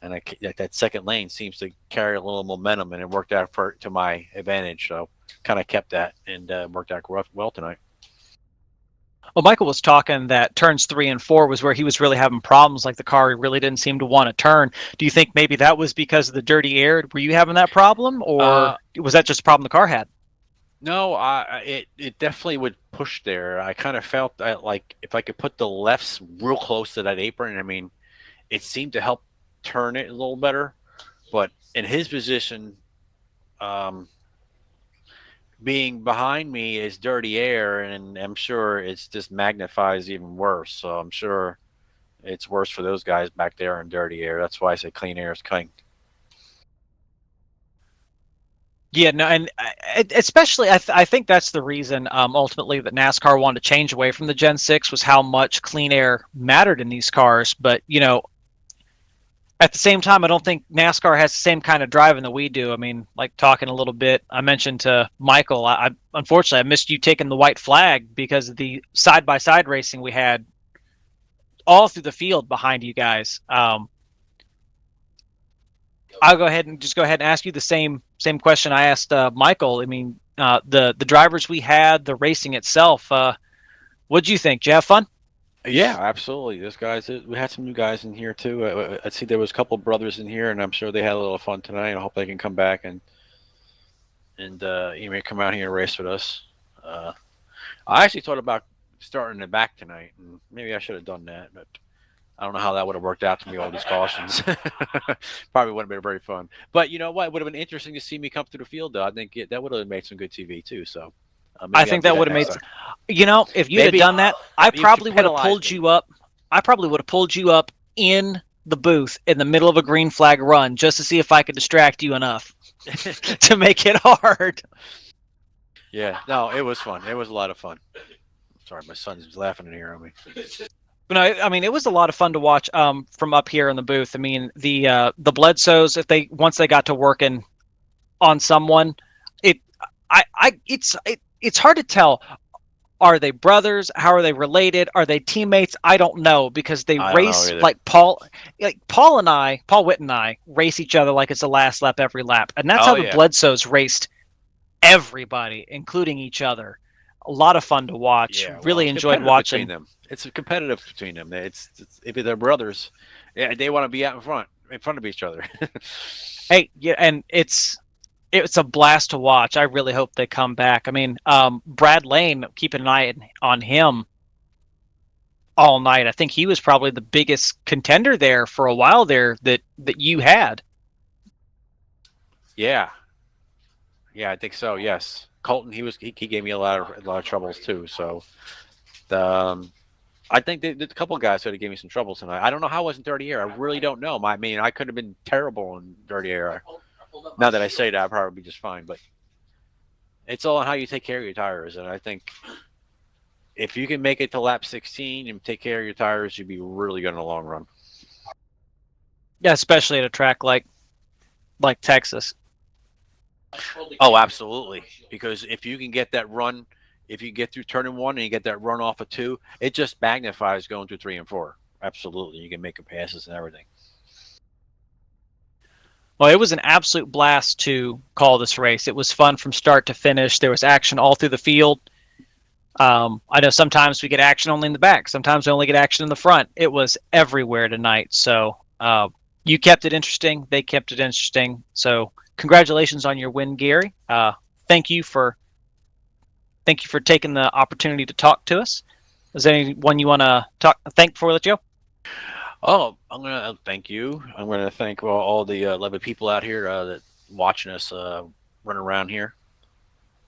And that second lane seems to carry a little momentum, and it worked out to my advantage. So kind of kept that, and worked out well tonight. Well, Michael was talking that turns 3 and 4 was where he was really having problems. Like the car really didn't seem to want to turn. Do you think maybe that was because of the dirty air? Were you having that problem, or was that just a problem the car had? No, it definitely would push there. I kind of felt that, like, if I could put the lefts real close to that apron, I mean, it seemed to help turn it a little better. But in his position, being behind me is dirty air, and I'm sure it's just magnifies even worse. So I'm sure it's worse for those guys back there in dirty air. That's why I say clean air is king. Yeah, no, and especially I think that's the reason ultimately that NASCAR wanted to change away from the Gen 6 was how much clean air mattered in these cars. But, at the same time, I don't think NASCAR has the same kind of driving that we do. I mean, like talking a little bit, I mentioned to Michael, I unfortunately I missed you taking the white flag because of the side-by-side racing we had all through the field behind you guys. I'll go ahead and ask you the same question I asked Michael. I mean, the drivers we had, the racing itself. What'd you think? Did you have fun? Yeah, absolutely. Those guys, we had some new guys in here too. I see there was a couple of brothers in here, and I'm sure they had a little fun tonight. I hope they can come back and you may come out here and race with us. I actually thought about starting in the back tonight, and maybe I should have done that, but I don't know how that would have worked out to me, all these cautions. Probably wouldn't have been very fun. But you know what? It would have been interesting to see me come through the field, though. I think that would have made some good TV, too. So I think that would have made if you had done that, I probably would have pulled you up. I probably would have pulled you up in the booth in the middle of a green flag run just to see if I could distract you enough to make it hard. Yeah, no, it was fun. It was a lot of fun. Sorry, my son's laughing in here at me. But no, I mean, it was a lot of fun to watch from up here in the booth. I mean, the Bledsoes, once they got to working on someone, it's hard to tell. Are they brothers? How are they related? Are they teammates? I don't know, because they race like Paul Witt and I race each other like it's the last lap every lap, and that's how the Bledsoes raced everybody, including each other. A lot of fun to watch. Yeah, really enjoyed watching them. It's competitive between them. It's if they're brothers, they want to be out in front of each other. Hey, yeah, and it's a blast to watch. I really hope they come back. I mean, Brad Lane, keeping an eye on him all night. I think he was probably the biggest contender there for a while there that you had. Yeah, I think so. Yes, Colton. He gave me a lot of troubles too. So, I think a couple of guys that gave me some trouble tonight. I don't know how I was in dirty air. I really don't know. I mean, I could have been terrible in dirty air. Now that I say that, I'd probably be just fine. But it's all on how you take care of your tires. And I think if you can make it to lap 16 and take care of your tires, you'd be really good in the long run. Yeah, especially at a track like Texas. Oh, absolutely. Because if you can get that run, if you get through turning 1 and you get that run off of 2, it just magnifies going through 3 and 4. Absolutely. You can make passes and everything. Well, it was an absolute blast to call this race. It was fun from start to finish. There was action all through the field. I know sometimes we get action only in the back. Sometimes we only get action in the front. It was everywhere tonight. So you kept it interesting. They kept it interesting. So congratulations on your win, Gary. Thank you for taking the opportunity to talk to us. Is there anyone you want to thank before we let you go? Oh, I'm gonna thank you. I'm gonna thank all the 11 people out here that watching us run around here.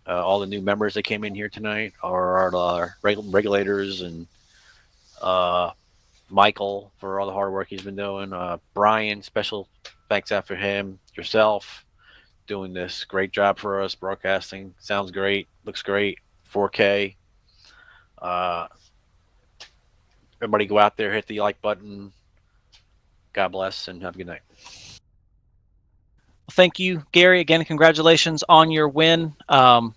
All the new members that came in here tonight, our regulators, and Michael for all the hard work he's been doing. Brian, special thanks after him. Yourself, doing this great job for us, broadcasting. Sounds great, looks great, 4K. Everybody go out there, hit the like button. God bless and have a good night. Thank you, Gary. Again, congratulations on your win. Hopefully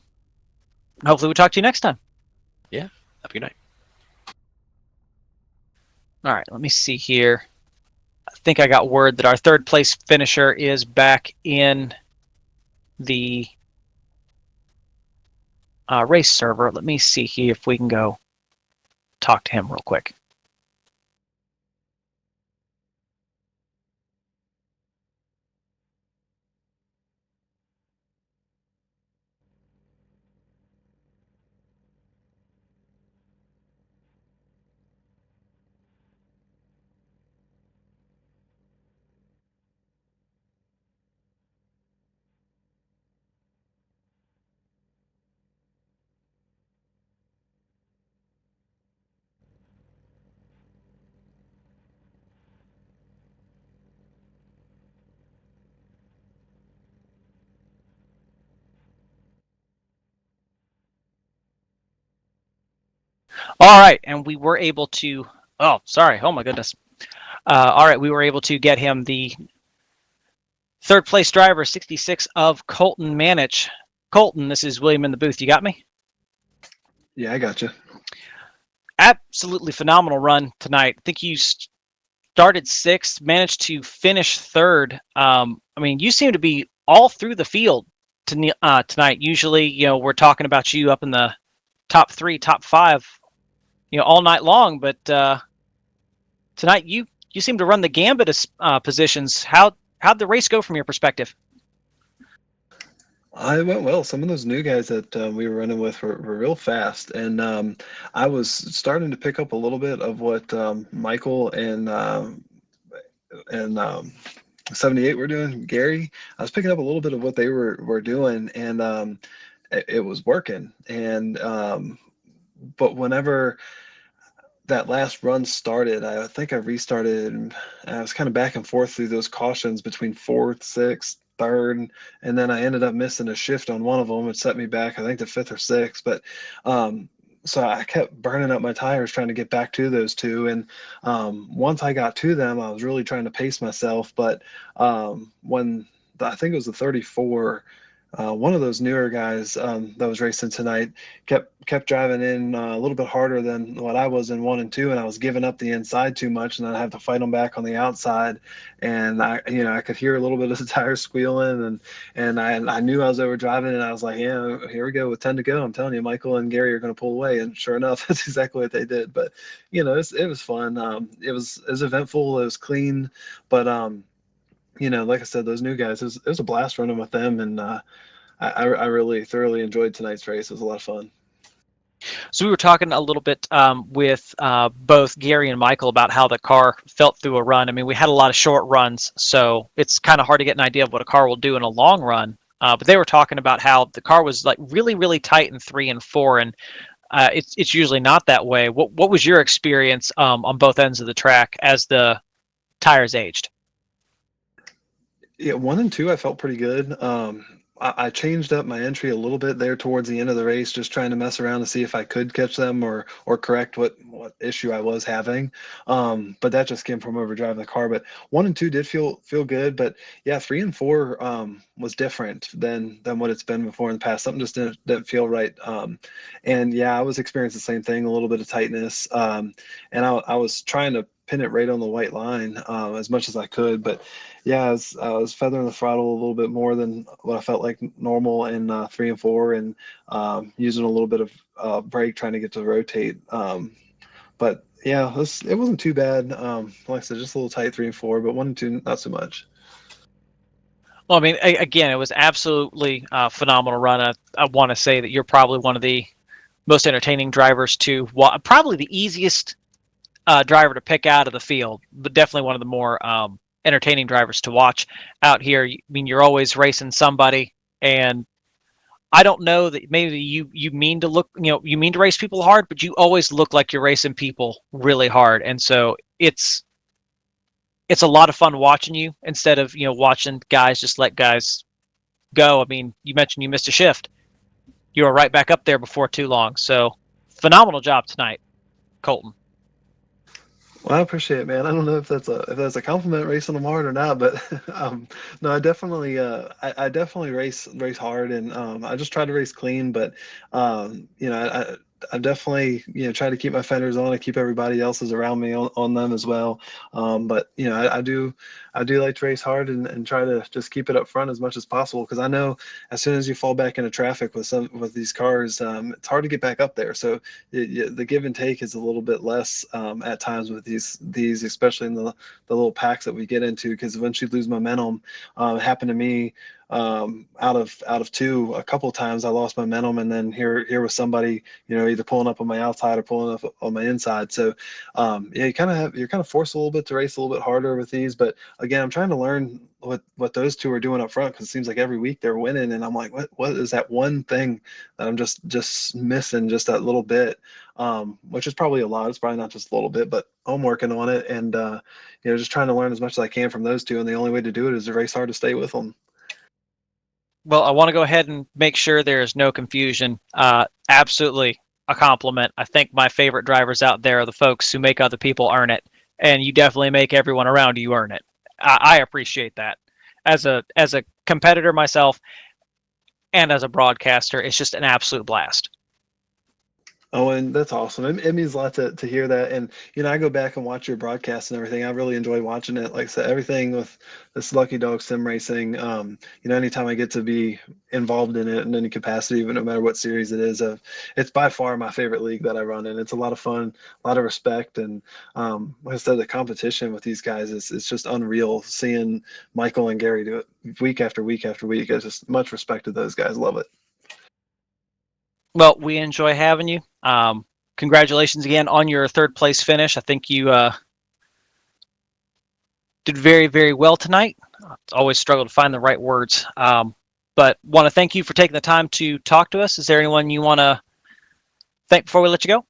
we'll talk to you next time. Yeah, have a good night. All right, let me see here. I think I got word that our third place finisher is back in the race server. Let me see here if we can go talk to him real quick. All right, and we were able to. Oh, sorry. Oh my goodness. All right, we were able to get him the third place driver, 66 of Colton Manich. Colton, this is William in the booth. You got me? Yeah, I got you. Absolutely phenomenal run tonight. I think you started sixth, managed to finish third. I mean, you seem to be all through the field tonight. Usually, we're talking about you up in the top 3, top 5, all night long. But tonight, you seem to run the gambit of positions. How'd the race go from your perspective? I went well. Some of those new guys that we were running with were real fast, and I was starting to pick up a little bit of what Michael and 78 were doing. Gary, I was picking up a little bit of what they were doing, and it was working. And but whenever that last run started, I think I restarted, and I was kind of back and forth through those cautions between fourth, sixth, third, and then I ended up missing a shift on one of them. It set me back, I think, to fifth or sixth. But so I kept burning up my tires trying to get back to those two. And once I got to them, I was really trying to pace myself. But when I think it was the 34, one of those newer guys that was racing tonight kept driving in a little bit harder than what I was in 1 and 2, and I was giving up the inside too much, and then I had to fight them back on the outside. And I could hear a little bit of the tires squealing, and I knew I was over driving, and I was like, yeah, here we go with 10 to go. I'm telling you, Michael and Gary are going to pull away, and sure enough, that's exactly what they did. But it was fun. It was eventful. It was clean, but like I said, those new guys, it was a blast running with them, and I really thoroughly enjoyed tonight's race. It was a lot of fun. So we were talking a little bit with both Gary and Michael about how the car felt through a run. I mean, we had a lot of short runs, so it's kind of hard to get an idea of what a car will do in a long run. But they were talking about how the car was like really, really tight in 3 and 4, and it's usually not that way. What was your experience on both ends of the track as the tires aged? Yeah, 1 and 2, I felt pretty good. I changed up my entry a little bit there towards the end of the race, just trying to mess around to see if I could catch them or correct what issue I was having. But that just came from overdriving the car. But 1 and 2 did feel good. But yeah, 3 and 4 was different than what it's been before in the past. Something just didn't feel right. And yeah, I was experiencing the same thing, a little bit of tightness. And I was trying to pin it right on the white line as much as I could. But yeah, I was feathering the throttle a little bit more than what I felt like normal in 3 and 4, and using a little bit of brake trying to get to rotate. But yeah, it wasn't too bad. Like I said, just a little tight 3 and 4, but 1 and 2 not so much. Well, I mean, again, it was absolutely phenomenal run. I want to say that you're probably one of the most entertaining drivers to probably the easiest driver to pick out of the field, but definitely one of the more entertaining drivers to watch out here. I mean, you're always racing somebody, and I don't know that maybe you mean to look, you mean to race people hard, but you always look like you're racing people really hard, and so it's a lot of fun watching you instead of watching guys just let guys go. I mean, you mentioned you missed a shift. You were right back up there before too long. So phenomenal job tonight, Colton. Well, I appreciate it, man. I don't know if that's a compliment racing them hard or not, but no, I definitely I definitely race hard, and I just try to race clean. But I definitely try to keep my fenders on and keep everybody else's around me on them as well. But I do like to race hard and try to just keep it up front as much as possible, because I know as soon as you fall back into traffic with these cars, it's hard to get back up there. So the give and take is a little bit less at times with these, especially in the little packs that we get into, because once you lose momentum, it happened to me out of 2 a couple of times. I lost momentum, and then here was somebody either pulling up on my outside or pulling up on my inside. So yeah, you're kind of forced a little bit to race a little bit harder with these. But again, I'm trying to learn what those 2 are doing up front, because it seems like every week they're winning, and I'm like, what is that one thing that I'm just missing, just that little bit, which is probably a lot. It's probably not just a little bit, but I'm working on it, and just trying to learn as much as I can from those 2, and the only way to do it is to race hard to stay with them. Well, I want to go ahead and make sure there is no confusion. Absolutely a compliment. I think my favorite drivers out there are the folks who make other people earn it, and you definitely make everyone around you earn it. I appreciate that. As a competitor myself and as a broadcaster, it's just an absolute blast. Oh, and that's awesome. It means a lot to hear that. And, I go back and watch your broadcast and everything. I really enjoy watching it. Like I said, everything with this Lucky Dog sim racing, anytime I get to be involved in it in any capacity, no matter what series it is, it's by far my favorite league that I run in. It's a lot of fun, a lot of respect. And like I said, the competition with these guys is just unreal. Seeing Michael and Gary do it week after week after week, it's just much respect to those guys. Love it. Well, we enjoy having you. Congratulations again on your 3rd place finish. I think you did very, very well tonight. Always struggle to find the right words. But want to thank you for taking the time to talk to us. Is there anyone you want to thank before we let you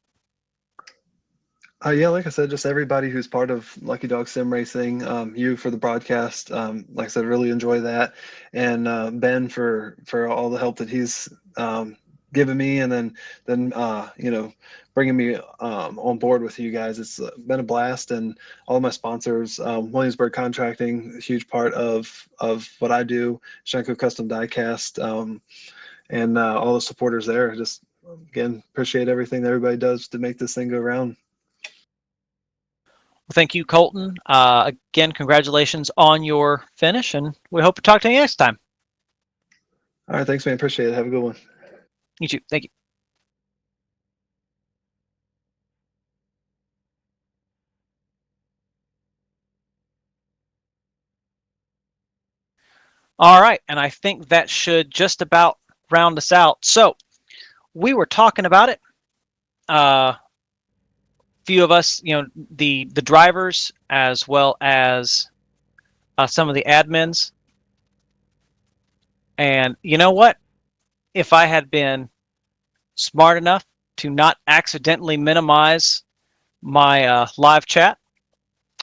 go? Yeah, like I said, just everybody who's part of Lucky Dog Sim Racing, you for the broadcast. Like I said, really enjoy that. And Ben for all the help that he's given me, and then bringing me on board with you guys. It's been a blast, and all of my sponsors, Williamsburg Contracting, a huge part of what I do, Shenko Custom Diecast, and all the supporters there. Just again, appreciate everything that everybody does to make this thing go around. Well, thank you, Colton. Again, congratulations on your finish, and we hope to talk to you next time. All right, thanks, man. Appreciate it. Have a good one. You too. Thank you. All right, and I think that should just about round us out. So we were talking about it. Few of us, the drivers as well as some of the admins. And you know what? If I had been smart enough to not accidentally minimize my live chat,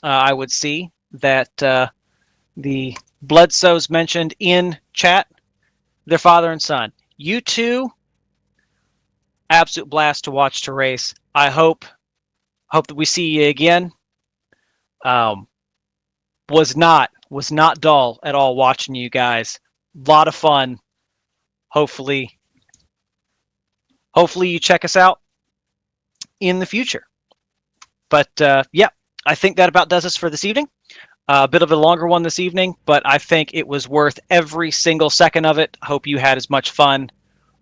I would see that the Bledsoes mentioned in chat, their father and son. You two, absolute blast to watch to race. I hope that we see you again. Was not dull at all watching you guys. A lot of fun. Hopefully you check us out in the future. But yeah, I think that about does us for this evening. A bit of a longer one this evening, but I think it was worth every single second of it. Hope you had as much fun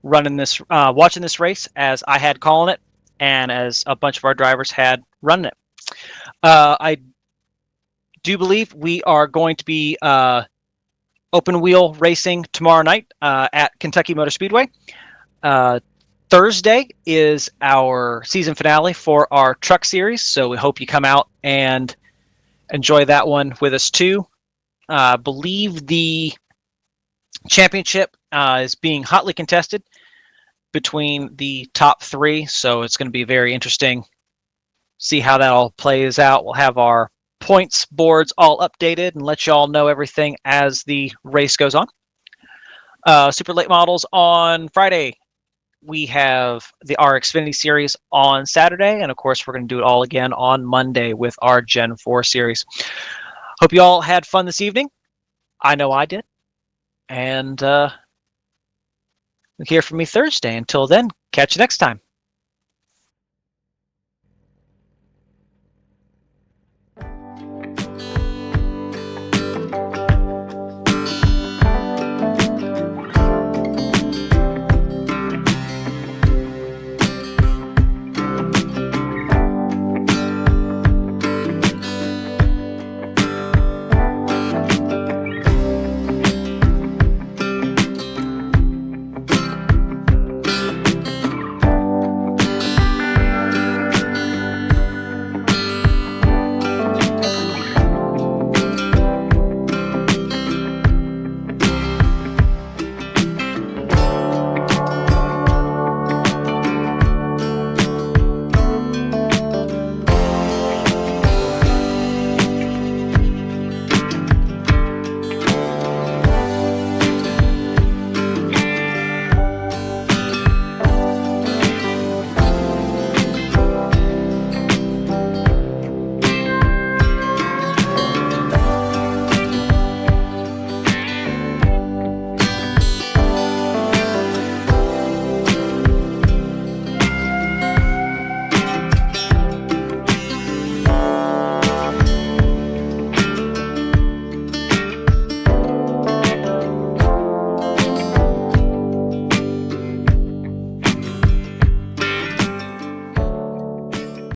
running this, watching this race as I had calling it, and as a bunch of our drivers had running it. I do believe we are going to be open wheel racing tomorrow night at Kentucky Motor Speedway. Thursday is our season finale for our truck series, so we hope you come out and enjoy that one with us too. I believe the championship is being hotly contested between the top three, so it's going to be very interesting. See how that all plays out. We'll have our points boards all updated and let you all know everything as the race goes on. Super late models on Friday. We have our Xfinity series on Saturday, and of course we're going to do it all again on Monday with our Gen 4 series. Hope you all had fun this evening. I know I did. And you'll hear from me Thursday. Until then, catch you next time.